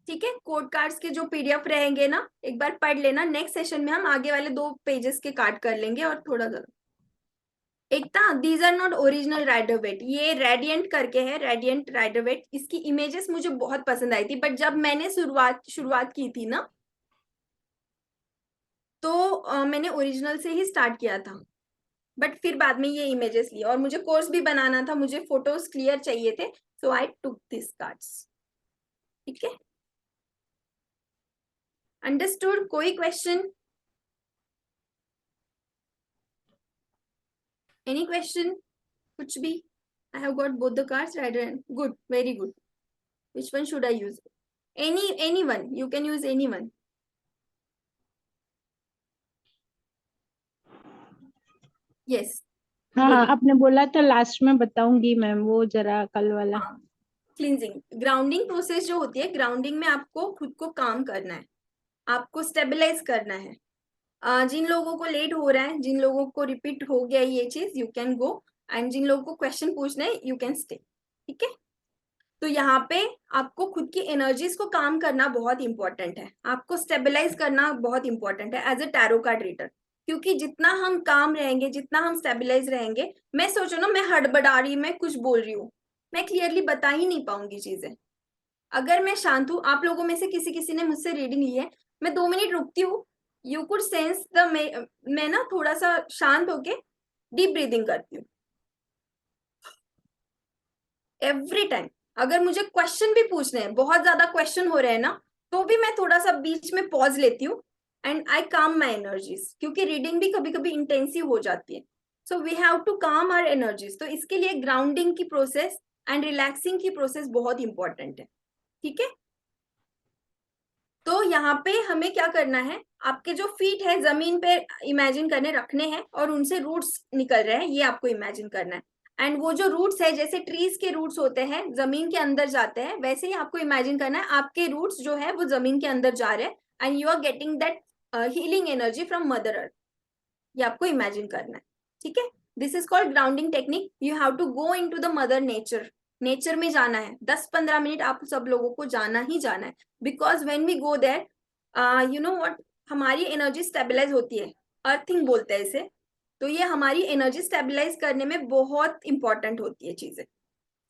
ठीक है। कोड कार्ड्स के जो पीडीएफ रहेंगे ना एक बार पढ़ लेना, नेक्स्ट सेशन में हम आगे वाले 2 पेजेस के कार्ड कर लेंगे और थोड़ा सा एक था these are not original rider waite, ये रेडियंट करके है, रेडियंट राइडर वेट, इसकी इमेजेस मुझे बहुत पसंद आई थी, बट जब मैंने शुरुआत की थी ना तो मैंने ओरिजिनल से ही स्टार्ट किया था, बट फिर बाद में ये इमेजेस ली, और मुझे कोर्स भी बनाना था, मुझे फोटोज क्लियर चाहिए थे, सो आई टुक दिस कार्ड्स, ठीक है। अंडरस्टूड? कोई क्वेश्चन? Any question? कुछ भी? I have got both the cards, rider and good, very good. Which one should I use? Anyone, you can use anyone. Yes. हाँ बोलिए। आपने बोला था लास्ट में बताऊंगी मैम, वो जरा कल वाला। हाँ, क्लींजिंग ग्राउंडिंग प्रोसेस जो होती है, ग्राउंडिंग में आपको खुद को काम करना है, आपको स्टेबलाइज करना है, जिन लोगों को लेट हो रहा है, जिन लोगों को रिपीट हो गया है ये चीज, यू कैन गो, एंड जिन लोगों को क्वेश्चन पूछना है यू कैन स्टे। ठीक है, तो यहाँ पे आपको खुद की एनर्जीज को काम करना बहुत इंपॉर्टेंट है, आपको स्टेबलाइज करना बहुत इंपॉर्टेंट है as a tarot card reader. क्योंकि जितना हम काम रहेंगे, जितना हम स्टेबलाइज रहेंगे, मैं सोचो ना, मैं हड़बड़ा रही, मैं कुछ बोल रही हूँ, मैं क्लियरली बता ही नहीं पाऊंगी चीजें। अगर मैं शांत हूँ, आप लोगों में से किसी किसी ने मुझसे रीडिंग ली है, मैं 2 मिनट रुकती हूँ, यू कुड सेंस द, मैं ना थोड़ा सा शांत होके डीप ब्रीदिंग करती हूँ एवरी टाइम। अगर मुझे क्वेश्चन भी पूछने हैं, बहुत ज्यादा क्वेश्चन हो रहे हैं ना, तो भी मैं थोड़ा सा बीच में पॉज लेती हूँ एंड आई काम माई एनर्जीज, क्योंकि रीडिंग भी कभी कभी इंटेंसिव हो जाती है। सो वी हैव टू काम आवर एनर्जीज। तो इसके लिए ग्राउंडिंग की प्रोसेस एंड रिलैक्सिंग की प्रोसेस बहुत इंपॉर्टेंट है। ठीक है, तो यहाँ पे हमें क्या करना है, आपके जो फीट है जमीन पे इमेजिन करने रखने हैं और उनसे रूट्स निकल रहे हैं, ये आपको इमेजिन करना है। एंड वो जो रूट्स है, जैसे ट्रीज के रूट्स होते हैं जमीन के अंदर जाते हैं, वैसे ही आपको इमेजिन करना है आपके रूट्स जो है वो जमीन के अंदर जा रहे हैं and you are getting that healing energy from mother earth. ये आपको इमेजिन करना है। ठीक है, this is called grounding technique. You have to go into the mother nature, nature में जाना है। 10-15 मिनट आप सब लोगों को जाना ही जाना है, because when we go there, you know what, हमारी एनर्जी स्टेबलाइज होती है, अर्थिंग बोलते हैं इसे। तो ये हमारी एनर्जी स्टेबलाइज करने में बहुत इंपॉर्टेंट होती है चीजें।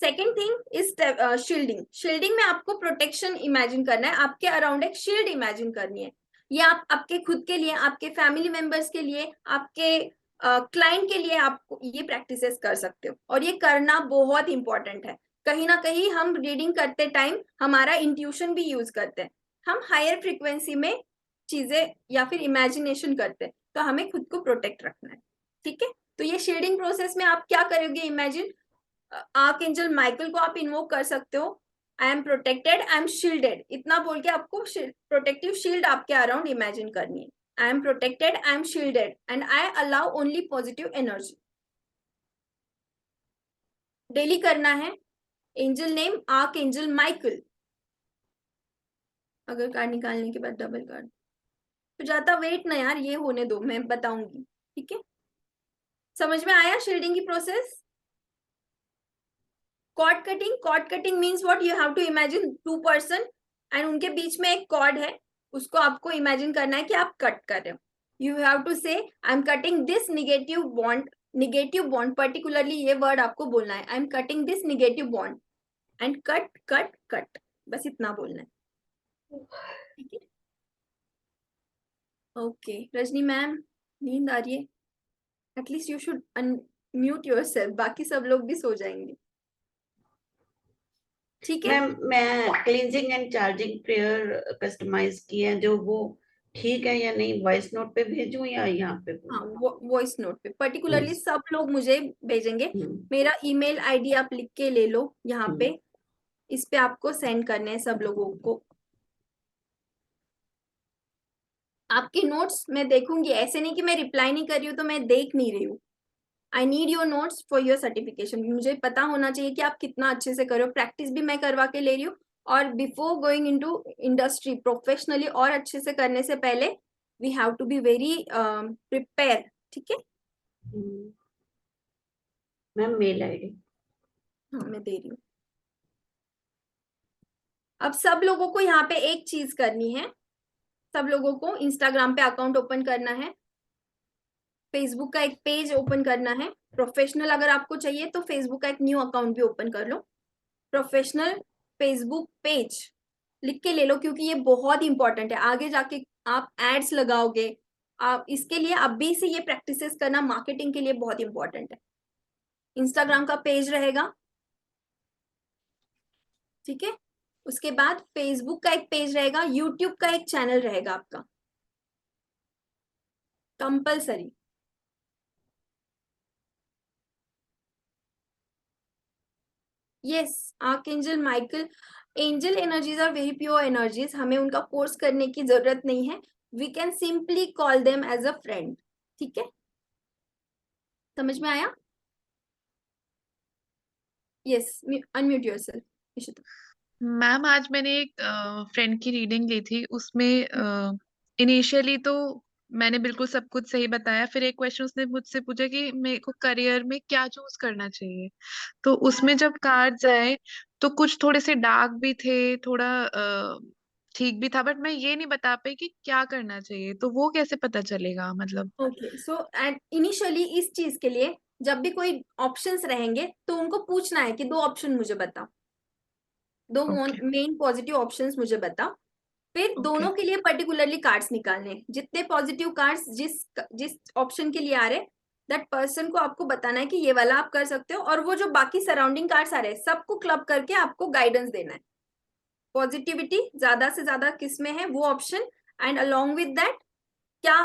Second thing is shielding. Shielding में आपको प्रोटेक्शन इमेजिन करना है, आपके अराउंड एक शील्ड इमेजिन करनी है। ये आप आपके खुद के लिए, आपके फैमिली मेंबर्स के लिए, आपके क्लाइंट के लिए आप ये प्रैक्टिसेस कर सकते हो, और ये करना बहुत इंपॉर्टेंट है। कहीं ना कहीं हम रीडिंग करते टाइम हमारा इंट्यूशन भी यूज करते हैं, हम हायर फ्रिक्वेंसी में चीजें या फिर इमेजिनेशन करते हैं, तो हमें खुद को प्रोटेक्ट रखना है। ठीक है, तो ये शील्डिंग प्रोसेस में आप क्या करोगे, इमेजिन आर्कएंजल माइकल को आप इन्वोक कर सकते हो। I am protected, I am shielded, इतना बोल के आपको प्रोटेक्टिव शील्ड आपके अराउंड इमेजिन करनी है। I am protected, I am shielded and I allow only positive energy. Daily करना है। Angel name archangel Michael. अगर कार्ड निकालने के बाद डबल कार्ड तो जाता, वेट ना यार, ये होने दो, मैं बताऊंगी। ठीक है, समझ में आया शील्डिंग की process? Cord cutting, cord cutting means what, you have to imagine 2 person and उनके बीच में एक कॉर्ड है, उसको आपको इमेजिन करना है कि आप कट कर रहे हो। यू हैव टू से I am cutting this negative bond, negative bond particularly ये वर्ड आपको बोलना है, I am cutting this negative bond and cut cut cut, बस इतना बोलना है। ठीक है, ओके रजनी मैम, नींद आ रही है? At least you should unmute yourself, बाकी सब लोग भी सो जाएंगे। ठीक है, मैम, मैं cleansing and charging prayer customize की है, जो वो ठीक है या नहीं, वॉइस नोट पे भेजूं या यहाँ पे हाँ बोलूं? वॉइस नोट पे पर्टिकुलरली सब लोग मुझे भेजेंगे। हम्म, मेरा ईमेल आईडी आप लिख के ले लो यहाँ हम्म, पे, इस पे आपको सेंड करने हैं सब लोगों को। आपके नोट्स मैं देखूंगी, ऐसे नहीं कि मैं रिप्लाई नहीं कर रही हूँ तो मैं देख नहीं रही हूँ। I need your notes for your certification. मुझे पता होना चाहिए कि आप कितना अच्छे से करो। प्रैक्टिस भी मैं करवा के ले रही हूँ, और before going into industry professionally और अच्छे से करने से पहले we have to be very prepare. ठीक है, मैम मेल आईडी। हाँ मैं दे रही हूँ। अब सब लोगों को यहाँ पे एक चीज करनी है, सब लोगों को इंस्टाग्राम पे अकाउंट ओपन करना है, फेसबुक का एक पेज ओपन करना है। प्रोफेशनल अगर आपको चाहिए तो फेसबुक का एक न्यू अकाउंट भी ओपन कर लो। प्रोफेशनल फेसबुक पेज लिख के ले लो, क्योंकि ये बहुत इंपॉर्टेंट है। आगे जाके आप एड्स लगाओगे, आप इसके लिए अभी से ये प्रैक्टिसेस करना मार्केटिंग के लिए बहुत इंपॉर्टेंट है। इंस्टाग्राम का पेज रहेगा, ठीक है, उसके बाद फेसबुक का एक पेज रहेगा, यूट्यूब का एक चैनल रहेगा आपका compulsory. Yes, archangel Michael, angel energies are very pure energies, हमें उनका कोर्स करने की जरूरत नहीं है। We can simply call them as a friend. ठीक है, समझ में आया? Yes, unmute yourself Ishita. Ma'am आज मैंने एक फ्रेंड की रीडिंग ली थी, उसमें इनिशियली तो मैंने बिल्कुल सब कुछ सही बताया। फिर एक क्वेश्चन उसने मुझसे पूछा कि मेरे को करियर में क्या चूज करना चाहिए। तो उसमें जब कार्ड्स आए तो कुछ थोड़े से डार्क भी थे, थोड़ा ठीक भी था, बट मैं ये नहीं बता पाई कि क्या करना चाहिए। तो वो कैसे पता चलेगा मतलब? ओके, सो एंड इनिशियली इस चीज के लिए जब भी कोई ऑप्शंस रहेंगे तो उनको पूछना है कि 2 ऑप्शन मुझे बता, 2 ओके। मेन पॉजिटिव ऑप्शंस मुझे बता। फिर ओके। दोनों के लिए पर्टिकुलरली कार्ड्स निकालने हैं। जितने पॉजिटिव कार्ड्स जिस जिस ऑप्शन के लिए आ रहे, दैट पर्सन को आपको बताना है कि ये वाला आप कर सकते हो, और वो जो बाकी सराउंडिंग कार्ड्स आ रहे हैं सबको क्लब करके आपको गाइडेंस देना है। पॉजिटिविटी ज्यादा से ज्यादा किस में है वो option, and along with that क्या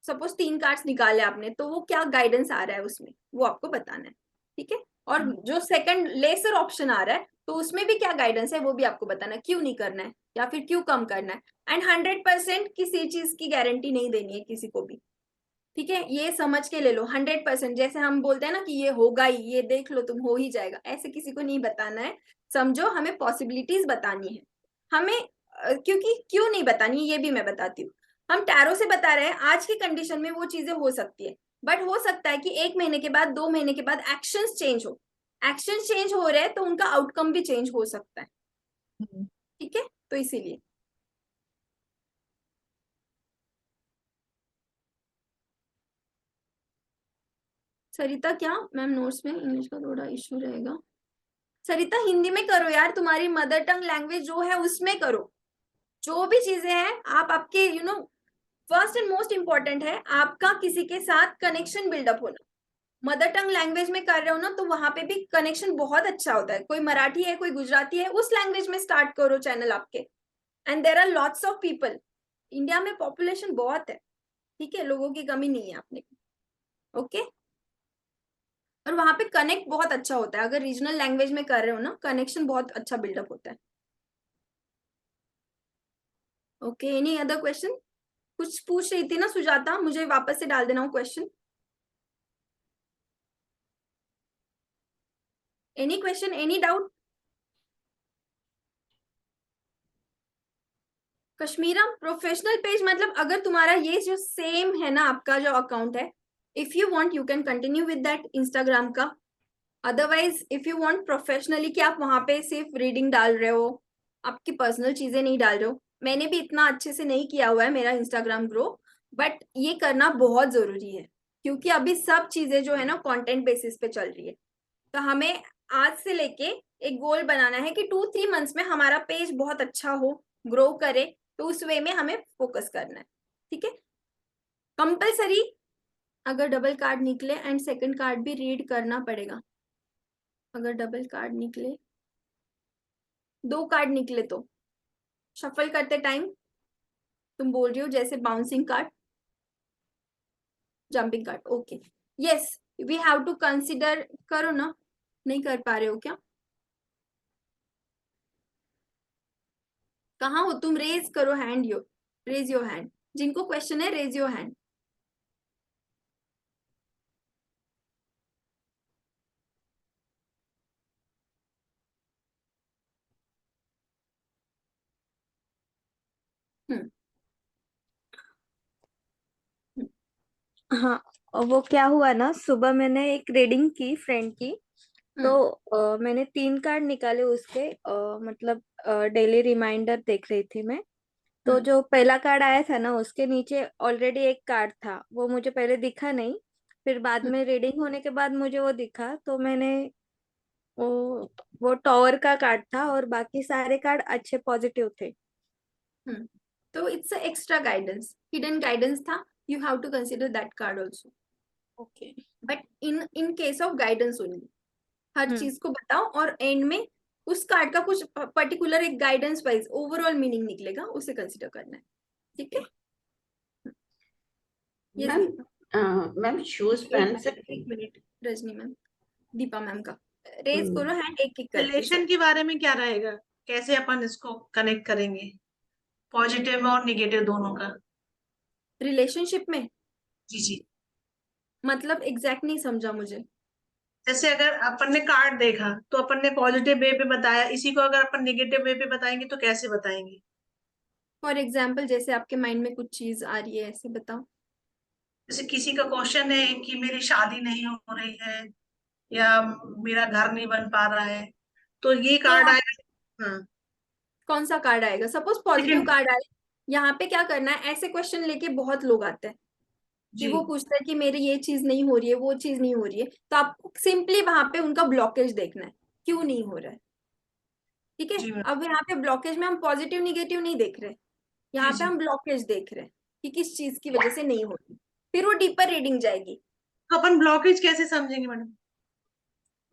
सपोज 3 कार्ड्स निकाले आपने तो वो क्या गाइडेंस आ रहा है उसमें वो आपको बताना है। ठीक है, और जो सेकंड लेसर ऑप्शन आ रहा है तो उसमें भी क्या गाइडेंस है वो भी आपको बताना है, क्यों नहीं करना है या फिर क्यों कम करना है। एंड 100% किसी चीज की गारंटी नहीं देनी है किसी को भी। ठीक है, ये समझ के ले लो 100%। जैसे हम बोलते हैं ना कि ये होगा ही, ये देख लो तुम हो ही जाएगा, ऐसे किसी को नहीं बताना है। समझो, हमें पॉसिबिलिटीज बतानी है। हमें क्योंकि क्यों नहीं बतानी ये भी मैं बताती हूँ। हम टैरो से बता रहे हैं आज की कंडीशन में वो चीजें हो सकती है, बट हो सकता है कि 1 महीने के बाद 2 महीने के बाद एक्शंस चेंज हो। एक्शंस चेंज हो रहे हैं तो उनका आउटकम भी चेंज हो सकता है। ठीक है, तो इसीलिए सरिता, क्या मैम नोट्स में इंग्लिश का थोड़ा इश्यू रहेगा। सरिता हिंदी में करो यार, तुम्हारी मदर टंग लैंग्वेज जो है उसमें करो। जो भी चीजें हैं आप आपके फर्स्ट एंड मोस्ट इंपॉर्टेंट है आपका किसी के साथ कनेक्शन बिल्डअप होना। मदर टंग लैंग्वेज में कर रहे हो ना तो वहां पे भी कनेक्शन बहुत अच्छा होता है। कोई मराठी है, कोई गुजराती है, उस लैंग्वेज में स्टार्ट करो चैनल आपके। And there are lots of people. India में पॉपुलेशन बहुत है, ठीक है, लोगों की कमी नहीं है अपने को। ओके, और वहां पे कनेक्ट बहुत अच्छा होता है। अगर रीजनल लैंग्वेज में कर रहे हो ना, कनेक्शन बहुत अच्छा बिल्डअप होता है। Okay, any other question? कुछ पूछ रही थी ना सुजाता, मुझे वापस से डाल देना वो question. Any question, any doubt? Kashmira professional page मतलब अगर तुम्हारा ये जो सेम है ना आपका जो अकाउंट है, if you want you can continue with that Instagram का। Otherwise if you want professionally कि आप वहां पे सिर्फ रीडिंग डाल रहे हो, आपकी पर्सनल चीजें नहीं डाल रहे हो। मैंने भी इतना अच्छे से नहीं किया हुआ है मेरा इंस्टाग्राम ग्रो, बट ये करना बहुत जरूरी है क्योंकि अभी सब चीजें जो है ना कंटेंट बेसिस पे चल रही है। तो हमें आज से लेके एक गोल बनाना है कि 2-3 मंथ्स में हमारा पेज बहुत अच्छा हो, ग्रो करे। तो उस वे में हमें फोकस करना है। ठीक है, कंपलसरी अगर डबल कार्ड निकले एंड सेकंड कार्ड भी रीड करना पड़ेगा। अगर डबल कार्ड निकले, 2 कार्ड निकले तो शफल करते टाइम तुम बोल रही हो जैसे bouncing card, jumping card. Okay, yes, we have to consider. करो ना, नहीं कर पा रहे हो क्या? कहाँ हो तुम? रेज करो हैंड, रेज योर हैंड। जिनको क्वेश्चन है रेज योर हैंड। हम्म। हाँ, वो क्या हुआ ना, सुबह मैंने एक रीडिंग की फ्रेंड की। तो मैंने 3 कार्ड निकाले उसके, मतलब डेली रिमाइंडर देख रही थी मैं। तो जो पहला कार्ड आया था ना उसके नीचे ऑलरेडी एक कार्ड था, वो मुझे पहले दिखा नहीं। फिर बाद में रीडिंग होने के बाद मुझे वो दिखा, तो मैंने वो वो टॉवर का कार्ड था और बाकी सारे कार्ड अच्छे पॉजिटिव थे। तो it's extra guidance, hidden guidance था। You have to consider that card also, okay. But in case of guidance only. हर हम्म। चीज को बताओ और एंड में उस कार्ड का कुछ पर्टिकुलर एक गाइडेंस वाइज ओवरऑल मीनिंग निकलेगा, उसे कंसिडर करना है। ठीक है, ये मैम शूज पहन सकती एक minute Rajni ma'am, Deepa ma'am का रेज करो हैंड एक एक करके। रिलेशन के बारे में क्या रहेगा? कैसे अपन इसको कनेक्ट करेंगे, पॉजिटिव और निगेटिव दोनों का? रिलेशनशिप में जी जी। मतलब एग्जैक्ट नहीं समझा मुझे। जैसे अगर अपन ने कार्ड देखा तो अपन ने पॉजिटिव वे पे बताया, इसी को अगर अपन निगेटिव वे पे बताएंगे तो कैसे बताएंगे? फॉर एग्जाम्पल जैसे आपके माइंड में कुछ चीज आ रही है, ऐसे बताओ। जैसे किसी का क्वेश्चन है कि मेरी शादी नहीं हो रही है या मेरा घर नहीं बन पा रहा है, तो ये तो कार्ड आप आएगा। हाँ, कौन सा कार्ड आएगा? Suppose positive second. कार्ड आए, यहाँ पे क्या करना है, ऐसे क्वेश्चन लेके बहुत लोग आते हैं कि जी वो पूछते हैं कि मेरी ये चीज नहीं हो रही है, वो चीज नहीं हो रही है, तो आपको सिंपली वहां पे उनका ब्लॉकेज देखना है, क्यों नहीं हो रहा है। ठीक है, जी मैम। अब यहाँ पे ब्लॉकेज में हम पॉजिटिव निगेटिव नहीं देख रहे, जी यहाँ पे जी। हम ब्लॉकेज देख रहे हैं कि किस चीज की वजह से नहीं हो रही। फिर वो डीपर रीडिंग जाएगी। तो अपन ब्लॉकेज कैसे समझेंगे मैडम?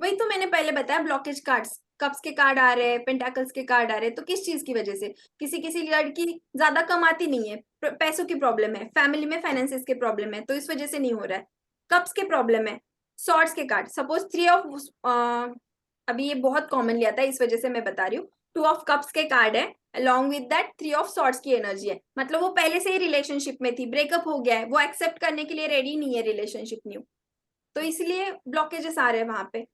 वही तो मैंने पहले बताया, ब्लॉकेज कार्ड्स, कप्स के कार्ड आ रहे हैं, पेंटाकल्स के कार्ड आ रहे हैं, तो किस चीज की वजह से? किसी किसी लड़की ज्यादा कमाती नहीं है, पैसों की प्रॉब्लम है, फैमिली में फाइनेंसिस के प्रॉब्लम है, तो इस वजह से नहीं हो रहा है। कप्स के प्रॉब्लम है, सॉर्ट्स के कार्ड, सपोज 3 ऑफ, अभी ये बहुत कॉमनली आता है, इस वजह से मैं बता रही हूँ। 2 ऑफ कप्स के कार्ड है, along with that 3 of swords की एनर्जी है, मतलब वो पहले से ही रिलेशनशिप में थी, ब्रेकअप हो गया है, वो एक्सेप्ट करने के लिए रेडी नहीं है रिलेशनशिप न्यू, तो इसलिए ब्लॉकेजेस आ रहे हैं वहां पे।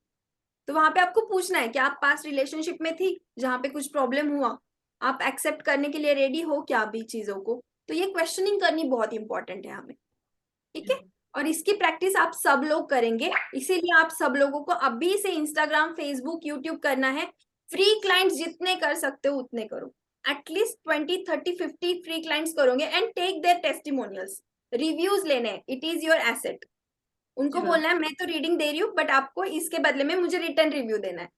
तो वहां पे आपको पूछना है कि आप पास्ट रिलेशनशिप में थी जहां पे कुछ प्रॉब्लम हुआ, आप एक्सेप्ट करने के लिए रेडी हो क्या अभी चीजों को? तो ये क्वेश्चनिंग करनी बहुत इंपॉर्टेंट है हमें। ठीक है, और इसकी प्रैक्टिस आप सब लोग करेंगे, इसीलिए आप सब लोगों को अभी से इंस्टाग्राम, फेसबुक, यूट्यूब करना है। फ्री क्लाइंट्स जितने कर सकते हो उतने करो, एटलीस्ट 20, 30, 50 फ्री क्लाइंट्स करोगे, and take their testimonials, reviews लेने, इट इज योर एसेट। जी उनको मैम। बोलना है मैं तो रीडिंग दे रही हूँ, बट आपको इसके बदले में मुझे रिटर्न रिव्यू देना है।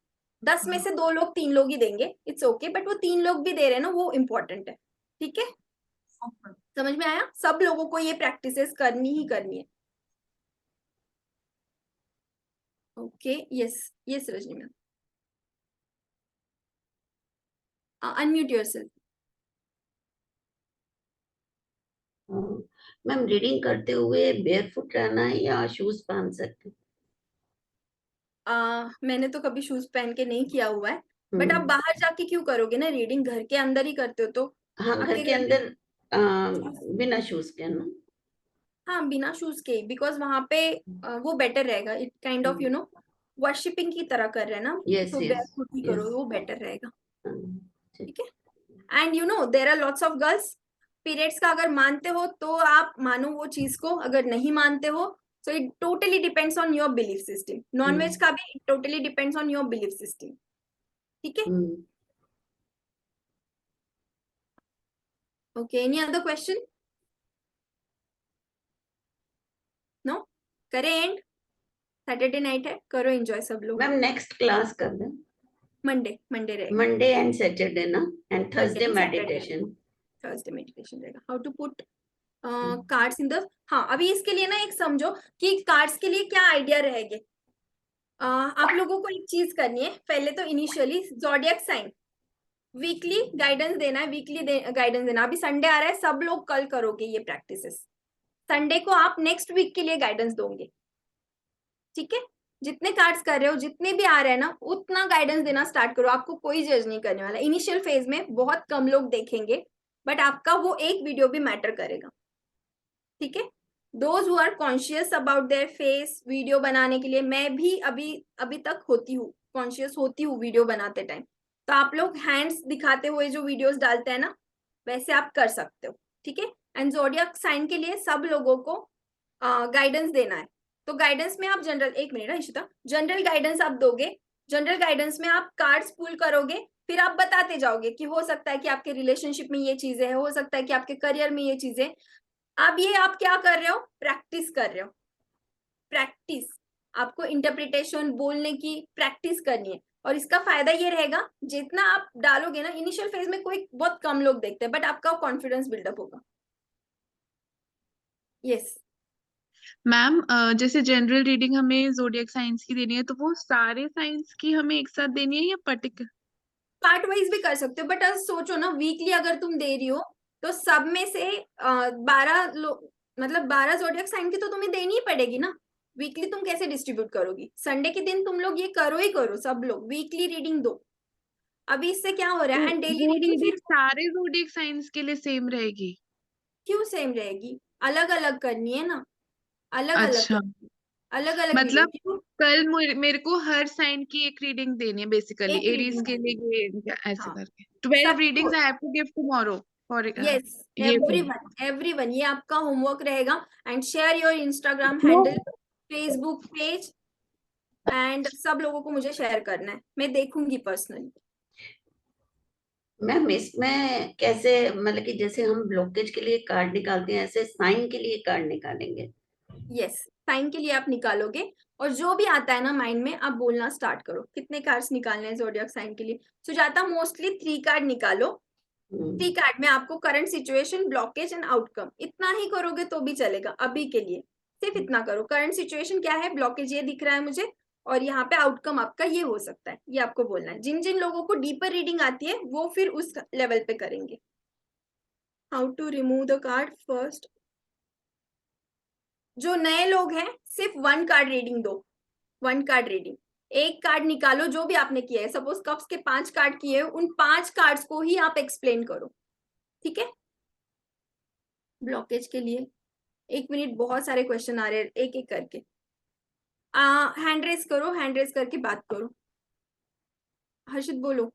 10 में से 2 लोग, 3 लोग ही देंगे, इट्स ओके, बट वो 3 लोग भी दे रहे हैं ना, वो इम्पोर्टेंट है। ठीक है, समझ में आया? सब लोगों को ये प्रैक्टिसेस करनी ही करनी है। Okay, yes yes Rajni ma'am, unmute yourself. Ma'am reading करते हुए बेयरफुट रहना है या शूज पहन सकते हैं? मैंने तो कभी शूज पहन के नहीं किया हुआ है, बट आप हम्म। बाहर जाके क्यों करोगे ना रीडिंग, घर के अंदर ही करते हो तो। हाँ, घर आपके के घर अंदर में, बिना शूज के ना। हाँ बिना शूज के, बिकॉज वहां पे वो बेटर रहेगा, इट काइंड ऑफ वर्शिपिंग की तरह कर रहे हैं ना, यस तो यस बैrefoot ही यस। करो, वो बेटर रहेगा। ठीक। ठीक है, and there are lots of girls, periods का अगर मानते हो तो आप मानो वो चीज को, अगर नहीं मानते हो so it totally depends on your belief system. Nonveg का भी totally depends on your belief system. ठीक है, okay, any other question? No, करें एंड, सैटरडे नाइट है, करो एंजॉय सब लोग। मैम नेक्स्ट क्लास कर दें, मंडे मंडे रहेगा, मंडे एंड सैटरडे ना, and Monday Thursday and Saturday, meditation. Thursday meditation रहेगा, how to put cards in the. हाँ, अभी इसके लिए ना एक समझो कि कार्ड्स के लिए क्या आइडिया रहेंगे। आप लोगों को एक चीज करनी है, पहले तो initially zodiac sign weekly guidance देना है, वीकली गाइडेंस देना। अभी संडे आ रहा है, सब लोग कल करोगे ये प्रैक्टिसेस, संडे को आप नेक्स्ट वीक के लिए गाइडेंस दोगे। ठीक है, जितने कार्ड्स कर रहे हो, जितने भी आ रहे हैं ना, उतना गाइडेंस देना स्टार्ट करो, आपको कोई जज नहीं करने वाला। इनिशियल फेज में बहुत कम लोग देखेंगे, बट आपका वो एक वीडियो भी मैटर करेगा। ठीक है, those who are conscious about their face, video बनाने के लिए, मैं भी अभी तक होती हूँ, कॉन्शियस होती हूँ वीडियो बनाते टाइम, तो आप लोग हैंड्स दिखाते हुए जो वीडियोस डालते हैं ना, वैसे आप कर सकते हो। ठीक है, एंड ज़ोडिएक साइन के लिए सब लोगों को गाइडेंस देना है, तो गाइडेंस में आप जनरल, एक मिनट इशिता, जनरल गाइडेंस आप दोगे, जनरल गाइडेंस में आप कार्ड्स पुल करोगे, फिर आप बताते जाओगे कि हो सकता है कि आपके रिलेशनशिप में ये चीजें है, हो सकता है कि आपके करियर में ये चीजें। अब ये आप क्या कर रहे हो, प्रैक्टिस कर रहे हो, प्रैक्टिस, आपको इंटरप्रिटेशन बोलने की प्रैक्टिस करनी है। और इसका फायदा ये रहेगा, जितना आप डालोगे ना, इनिशियल फेज में कोई बहुत कम लोग देखते हैं, बट आपका कॉन्फिडेंस बिल्डअप होगा। यस, मैम जैसे जनरल रीडिंग हमें जोडियक साइंस की देनी है, तो वो सारे साइंस की हमें एक साथ देनी है या पर्टिकुलर? पार्ट वाइज भी कर सकते हो, बट सोचो ना, वीकली अगर तुम दे रही हो तो सब में से 12 मतलब 12 ज़ोडिएक साइन की तो तुम्हें देनी ही पड़ेगी ना। वीकली तुम कैसे डिस्ट्रीब्यूट करोगी? संडे के दिन तुम लोग ये करो ही करो, सब लोग वीकली रीडिंग दो। अभी इससे क्या हो रहा तो है, एंड डेली वो रीडिंग रीडिंग फिर सारे जोडियक साइंस के लिए सेम रहेगी? क्यों सेम रहेगी? अलग अलग करनी है ना, अलग अलग अच्छा, करनी है, अलग अलग रीडिंग मतलब क्यों? कल मेरे को हर साइन की एक रीडिंग देनी है बेसिकली, एक एरीज रीडिंग के देनी है, लिए ऐसे हाँ करके 12 सबको। Readings I have to give tomorrow for yes, ये भी। एवरीवन ये आपका होमवर्क रहेगा। And share your Instagram handle, Facebook page, and सब लोगों को मुझे शेयर करना है, मैं देखूंगी पर्सनली। मैम इसमें कैसे, मतलब कि जैसे हम ब्लॉकेज के लिए कार्ड निकालते हैं ऐसे साइन के लिए कार्ड निकालेंगे? यस, साइन के लिए आप निकालोगे, और जो भी आता है ना माइंड में आप बोलना स्टार्ट करो। कितने कार्ड्स निकालने हैं जोडियक साइन के लिए? सुजाता मोस्टली 3 कार्ड निकालो। 3 कार्ड में आपको current situation, blockage and outcome, इतना ही करोगे तो भी चलेगा अभी के लिए। सिर्फ इतना करो, करंट सिचुएशन क्या है, ब्लॉकेज ये दिख रहा है मुझे, और यहाँ पे आउटकम आपका ये हो सकता है, ये आपको बोलना है। जिन जिन लोगों को डीपर रीडिंग आती है वो फिर उस लेवल पे करेंगे। How to remove the card first. जो नए लोग हैं सिर्फ 1 कार्ड रीडिंग दो, 1 कार्ड रीडिंग। एक कार्ड निकालो जो भी आपने किया है, सपोज कप्स के 5 कार्ड किए, उन 5 कार्ड्स को ही आप एक्सप्लेन करो, ठीक है। ब्लॉकेज के लिए 1 मिनट, बहुत सारे क्वेश्चन आ रहे हैं, एक एक करके हैंड रेस करो, हैंड रेस करके बात करो। हर्षित बोलो।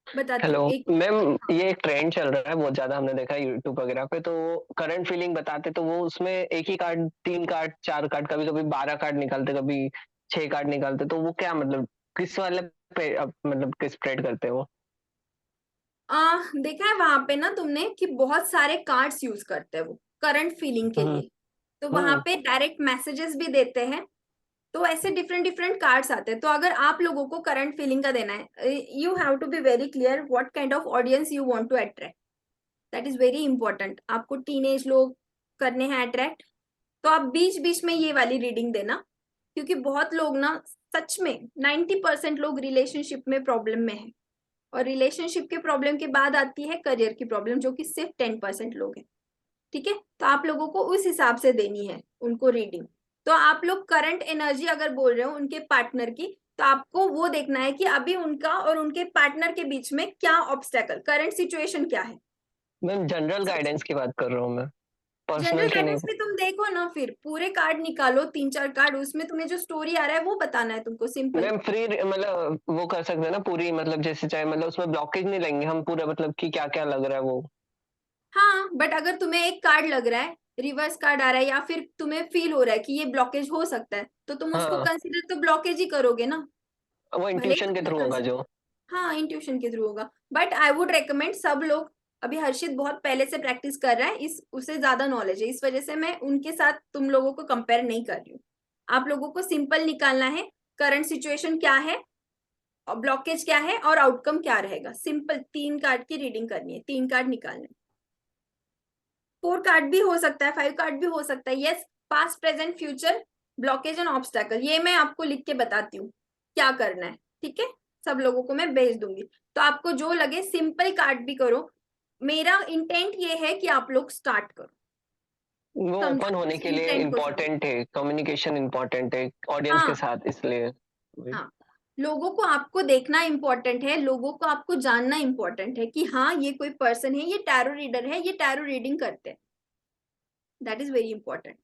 बताती हेलो हूँ एक। मैम, ये एक ट्रेंड चल रहा है बहुत ज्यादा, हमने देखा है यूट्यूब वगैरह पे, तो करंट फीलिंग बताते तो वो उसमें एक ही कार्ड, 3 कार्ड, 4 कार्ड, कभी कभी 12 कार्ड निकालते, कभी 6 कार्ड निकालते, तो वो क्या मतलब किस वाले पे मतलब किस स्प्रेड करते हैं वो? देखा है वहां पे ना तुमने कि बहुत सारे कार्ड्स यूज करते हैं वो करंट फीलिंग के हम्म। लिए, तो वहां हम्म। पे डायरेक्ट मैसेजेस भी देते हैं, तो ऐसे डिफरेंट डिफरेंट कार्ड्स आते हैं। तो अगर आप लोगों को करंट फीलिंग का देना है, you have to be very clear what kind of audience you want to attract, that is very important. आपको टीनेज लोग करने हैं अट्रैक्ट, तो आप बीच बीच में ये वाली रीडिंग देना, क्योंकि बहुत लोग ना, सच में 90% लोग रिलेशनशिप में प्रॉब्लम में है, और रिलेशनशिप के प्रॉब्लम के बाद आती है करियर की प्रॉब्लम, जो कि सिर्फ 10% लोग हैं, ठीक है। तो आप लोगों को उस हिसाब से देनी है उनको रीडिंग। तो आप लोग करंट एनर्जी अगर बोल रहे हो उनके पार्टनर की, तो आपको वो देखना है कि अभी उनका और उनके पार्टनर के बीच में क्या ऑब्स्टेकल, करंट सिचुएशन क्या है। मैम जनरल गाइडेंस की बात कर रहा हूँ मैं, जनरल पर्सनल की नहीं। गाइडेंस में तुम देखो ना, फिर पूरे कार्ड निकालो, 3-4 कार्ड, उसमें तुम्हें जो स्टोरी आ रहा है वो बताना है तुमको, सिंपल। मैम फ्री मतलब वो कर सकते हैं ना पूरी, मतलब जैसे चाहे, मतलब उसमें ब्लॉकेज नहीं लेंगे हम पूरा, मतलब कि क्या क्या लग रहा है वो। हाँ, बट अगर तुम्हें एक कार्ड लग रहा है, रिवर्स कार्ड आ रहा है, या फिर तुम्हें फील हो रहा है कि ये ब्लॉकेज हो सकता है, तो तुम उसको हाँ, कंसिडर तो ब्लॉकेज ही करोगे ना, वो भले ही इंट्यूशन के तुमने थ्रू होगा कंसिडर। जो। हाँ, इंट्यूशन के थ्रू होगा, बट आई वुड रेकमेंड सब लोग, अभी हर्षित बहुत पहले से प्रैक्टिस कर रहा है, इस उसे ज्यादा नॉलेज है, इस वजह से मैं उनके साथ तुम लोगों को कंपेयर नहीं कर रही हूँ। आप लोगों को सिंपल निकालना है, करंट सिचुएशन क्या है, और ब्लॉकेज क्या है, और आउटकम क्या रहेगा। सिंपल 3 कार्ड की रीडिंग करनी है, 3 कार्ड निकालने। 4 कार्ड भी हो सकता है, 5 कार्ड भी हो सकता है। Yes, past present future, blockage and obstacle, ये मैं आपको लिख के बताती हूँ क्या करना है, ठीक है। सब लोगों को मैं भेज दूंगी, तो आपको जो लगे सिंपल कार्ड भी करो। मेरा इंटेंट ये है कि आप लोग स्टार्ट करो, वो समझो ओपन होने उस के लिए इंटेंट को, समझो। इम्पोर्टेंट है, कम्युनिकेशन इम्पोर्टेंट है ऑडियंस के हाँ, साथ, इसलिए। हाँ, लोगों को आपको देखना इंपॉर्टेंट है, लोगों को आपको जानना इंपॉर्टेंट है कि हाँ ये कोई पर्सन है, ये टैरो रीडर है, ये टैरो रीडिंग करते हैं, दैट इज वेरी इंपॉर्टेंट,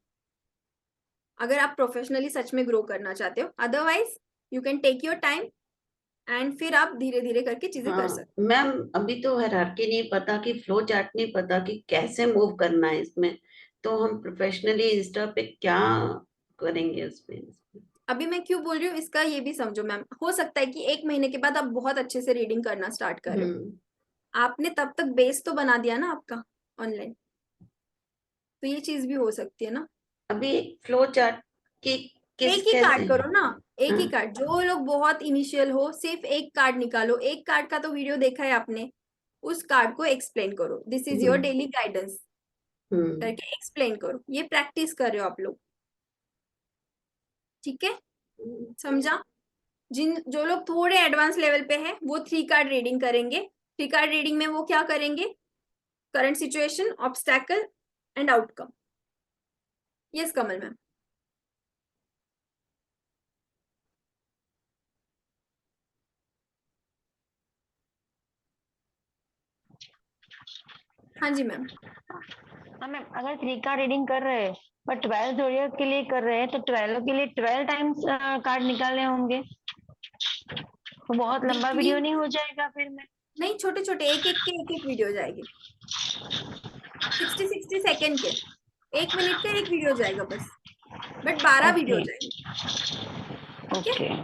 अगर आप प्रोफेशनली सच में ग्रो करना चाहते हो। Otherwise you can take your time, and फिर आप धीरे धीरे करके चीजें कर हाँ सकते मैम, अभी तो हायरार्की नहीं पता, कि फ्लो चार्ट नहीं पता कि कैसे मूव करना है इसमें, तो हम प्रोफेशनली इंस्टा पे क्या करेंगे उसमें? हो। अभी मैं क्यों बोल रही हूँ इसका ये भी समझो मैम, हो सकता है कि 1 महीने के बाद आप बहुत अच्छे से रीडिंग करना स्टार्ट कर रहे हो, हम्म। आपने तब तक बेस तो बना दिया ना आपका ऑनलाइन, तो ये चीज भी हो सकती है ना। अभी फ्लो चार्ट की किस एक ही कैसे? कार्ड करो ना, एक ही हाँ। कार्ड। जो लोग बहुत इनिशियल हो, सिर्फ एक कार्ड निकालो, एक कार्ड का तो वीडियो देखा है आपने, उस कार्ड को एक्सप्लेन करो, this is your hmm. Daily guidance hmm. करके एक्सप्लेन करो, ये प्रैक्टिस कर रहे हो आप लोग, ठीक है, समझा। जिन जो लोग थोड़े एडवांस लेवल पे हैं वो 3 कार्ड रीडिंग करेंगे। 3 कार्ड रीडिंग में वो क्या करेंगे, current situation, obstacle and outcome. Yes Kamal ma'am. हाँ जी मैम। मैम अगर 3 का रीडिंग कर रहे हैं पर 12 जोड़ियों के लिए कर रहे हैं तो 12 के लिए 12 टाइम्स कार्ड निकालने होंगे, तो बहुत लंबा वीकली वीडियो नहीं हो जाएगा फिर मैं? नहीं, छोटे छोटे एक एक वीडियो जाएगी, 60 सेकेंड के, 1 मिनट का एक वीडियो जाएगा बस, बट 12 वीडियो ओके जाएंगे। ठीक है, ओके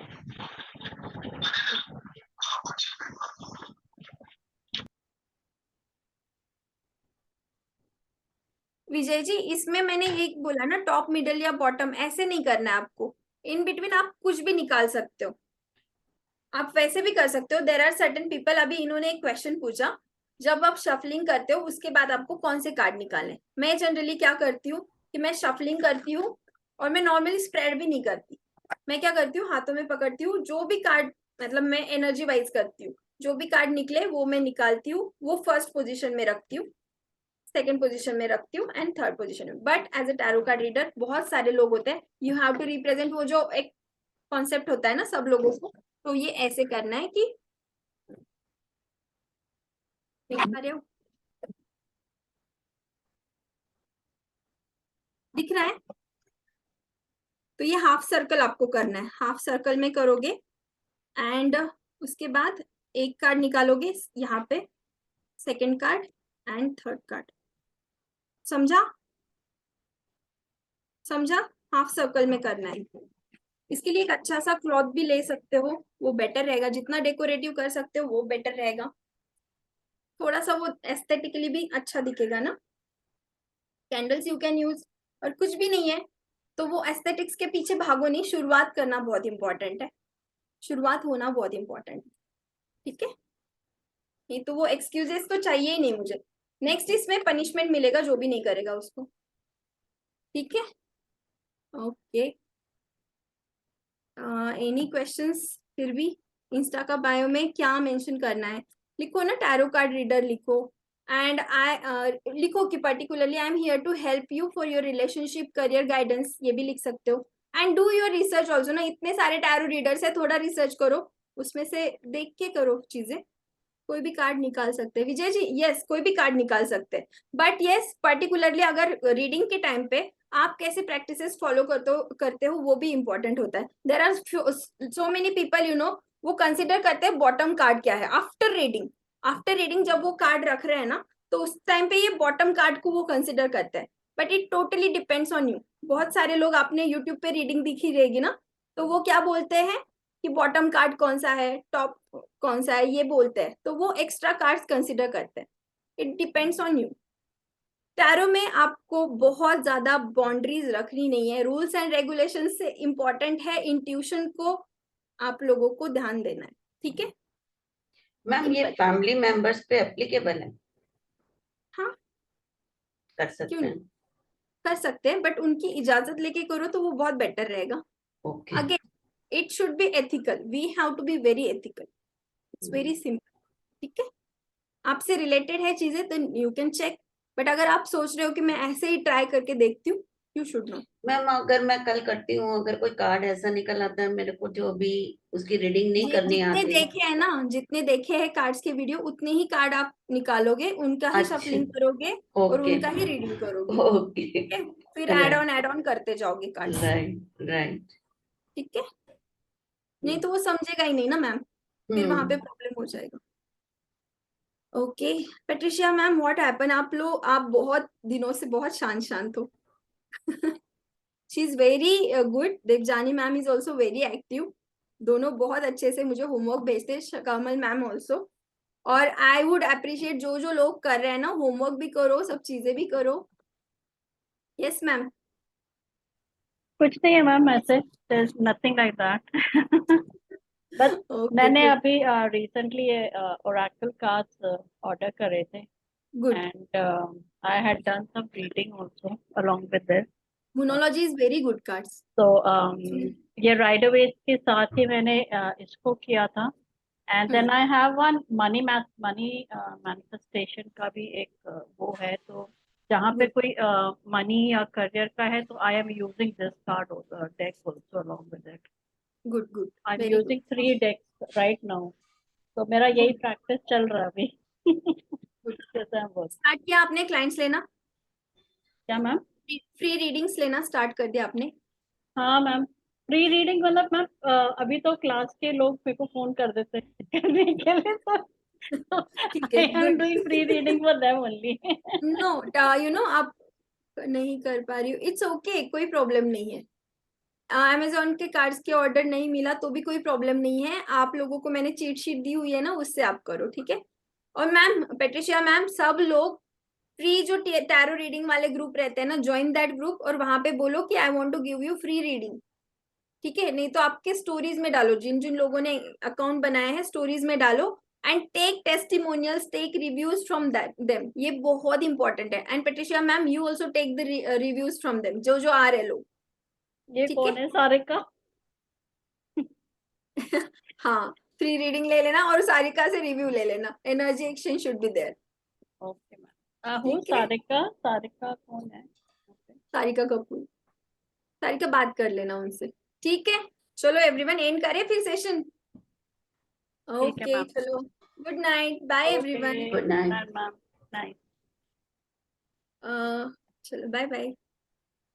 विजय जी इसमें मैंने ये बोला ना, टॉप मिडल या बॉटम ऐसे नहीं करना है आपको, इन बिटवीन आप कुछ भी निकाल सकते हो, आप वैसे भी कर सकते हो। देर आर सर्टेन पीपल, अभी इन्होंने एक क्वेश्चन पूछा, जब आप शफलिंग करते हो उसके बाद आपको कौन से कार्ड निकालने, मैं जनरली क्या करती हूँ कि मैं शफलिंग करती हूँ और मैं नॉर्मली स्प्रेड भी नहीं करती, मैं क्या करती हूँ हाथों में पकड़ती हूँ, जो भी कार्ड मतलब मैं एनर्जी वाइज करती हूँ, जो भी कार्ड निकले वो मैं निकालती हूँ, वो फर्स्ट पोजीशन में रखती हूँ, सेकंड पोजीशन में रखती हूँ एंड थर्ड पोजीशन में। But as a tarot card reader बहुत सारे लोग होते हैं, यू हैव टू रिप्रेजेंट, वो जो एक कॉन्सेप्ट होता है ना सब लोगों को, तो ये ऐसे करना है कि देख पा रहे हो, दिख रहा है, तो ये हाफ सर्कल आपको करना है, हाफ सर्कल में करोगे एंड उसके बाद एक कार्ड निकालोगे यहाँ पे, second card and third card, समझा समझा, हाफ सर्कल में करना है। इसके लिए एक अच्छा सा क्लॉथ भी ले सकते हो, वो बेटर रहेगा, जितना डेकोरेटिव कर सकते हो वो बेटर रहेगा, थोड़ा सा वो एस्थेटिकली भी अच्छा दिखेगा ना। कैंडल्स यू कैन यूज, और कुछ भी नहीं है तो वो एस्थेटिक्स के पीछे भागो नहीं, शुरुआत करना बहुत इंपॉर्टेंट है, शुरुआत होना बहुत इंपॉर्टेंट है, ठीक है, नहीं तो वो एक्सक्यूजेस तो चाहिए ही नहीं मुझे, नेक्स्ट इसमें पनिशमेंट मिलेगा जो भी नहीं करेगा उसको, ठीक है, ओके। एनी क्वेश्चंस फिर भी, इंस्टा का बायो में क्या मेंशन करना है, लिखो ना टैरो कार्ड रीडर लिखो, एंड आई लिखो कि particularly I am here to help you for your relationship career guidance, ये भी लिख सकते हो, and do your research also ना, इतने सारे टैरो रीडर्स है, थोड़ा रिसर्च करो, उसमें से देख के करो चीजें, कोई भी कार्ड निकाल सकते हैं विजय जी, यस कोई भी कार्ड निकाल सकते हैं, बट यस पर्टिकुलरली अगर रीडिंग के टाइम पे आप कैसे प्रैक्टिसेस फॉलो करते हो वो भी इंपॉर्टेंट होता है। There are so many people you know, वो कंसिडर करते हैं बॉटम कार्ड क्या है आफ्टर रीडिंग, आफ्टर रीडिंग जब वो कार्ड रख रहे हैं ना, तो उस टाइम पे ये बॉटम कार्ड को वो कंसिडर करते हैं, but it totally depends on you. बहुत सारे लोग आपने यूट्यूब पे रीडिंग दिखी रहेगी ना, तो वो क्या बोलते हैं कि बॉटम कार्ड कौन सा है, टॉप कौन सा है, ये बोलते हैं, तो वो एक्स्ट्रा कार्ड्स कंसिडर करते हैं, it depends on you. Tarot में आपको बहुत ज्यादा बाउंड्रीज रखनी नहीं है, रूल्स एंड रेगुलेशन से इंपॉर्टेंट है इंट्यूशन को आप लोगों को ध्यान देना है, ठीक है मैम ये फैमिली मेंबर्स पे एप्लीकेबल है? हाँ कर क्यों सकते नहीं, हैं? कर सकते हैं, बट उनकी इजाजत लेके करो तो वो बहुत बेटर रहेगा। Okay again it should be ethical, we have to be very ethical, it's very simple, ठीक है, आपसे रिलेटेड है चीजें तो यू कैन चेक, बट अगर आप सोच रहे हो कि मैं ऐसे ही ट्राई करके देखती हूँ, यू शुड नो। मैम अगर मैं कल करती हूँ, अगर कोई कार्ड ऐसा निकल आता है मेरे को जो अभी उसकी रीडिंग नहीं करनी जितने आती। देखे हैं ना, जितने देखे हैं कार्ड्स के वीडियो, उतने ही कार्ड आप निकालोगे, उनका ही अच्छा शफलिंग करोगे और ओके उनका ही रीडिंग करोगे, ओके ठीक है, फिर राइट ऐड ऑन करते जाओगे कार्ड्स, राइट राइट ठीक है, नहीं तो वो समझेगा ही नहीं ना मैम, फिर वहां पे प्रॉब्लम हो जाएगा। Okay Patricia ma'am, what happen, आप लोग आप बहुत दिनों से बहुत शांत शांत हो। She is very good, Devjani ma'am is also very active, दोनों बहुत अच्छे से मुझे होमवर्क भेजते, कमल मैम ऑल्सो, और आई वुड अप्रिशिएट जो जो लोग कर रहे हैं ना, होमवर्क भी करो, सब चीजें भी करो। यस मैम, कुछ नहीं है मैम ऐसे, there's nothing like that बस ओके मैंने गुड अभी रिसेंटली ओरेकल कार्ड्स ऑर्डर करे थे good, and I had done some reading also along with this, monology is very good cards. तो ये राइडर वेज के साथ ही मैंने इसको किया था, and then I have one money manifestation का भी एक वो है, तो जहाँ पे कोई मनी या करियर का है तो I am using this card deck also along with it, good good, I am very good, using 3 decks right now, तो मेरा यही प्रैक्टिस चल रहा है अभी गुड। जैसे हम बोलते स्टार्ट किया आपने क्लाइंट्स लेना? क्या मैम? फ्री रीडिंग्स लेना स्टार्ट कर दिया आपने? हाँ मैम, प्री रीडिंग मतलब मैम अभी तो क्लास के लोग मेरे को फोन कर देते हैं करने के लिए, तो ठीक आई है, am doing pre reading for them only. No you know आप नहीं कर पा रही हो, इट्स ओके, कोई प्रॉब्लम नहीं है। अमेजोन के कार्ड्स के ऑर्डर नहीं मिला तो भी कोई प्रॉब्लम नहीं है, आप लोगों को मैंने चीट शीट दी हुई है ना, उससे आप करो, ठीक है। और मैम पेट्रिशिया मैम, सब लोग फ्री जो टैरो रीडिंग वाले ग्रुप रहते हैं ना, ज्वाइन दैट ग्रुप और वहां पे बोलो कि I want to give you free reading, ठीक है। नहीं तो आपके स्टोरीज में डालो, जिन जिन लोगों ने अकाउंट बनाया है स्टोरीज में डालो, and take testimonials, take reviews from them, ये बहुत इंपॉर्टेंट है। And Patricia ma'am, you also take the reviews from them, जो जो आ रहे लोग, ये ठीक कौन है। है सारिका? हाँ, फ्री रीडिंग ले लेना और सारिका से रिव्यू ले लेना, energy exchange should be there, okay ma'am, हूँ ठीक है। सारिका, सारिका कौन है? Okay. सारिका कपूर, सारिका बात कर लेना उनसे, ठीक है। चलो एवरीवन, एंड करें फिर सेशन। ठीक है ओके मैम। चलो, good night, bye everyone. Okay, good night. Ma'am, night. चलो बाय बाय।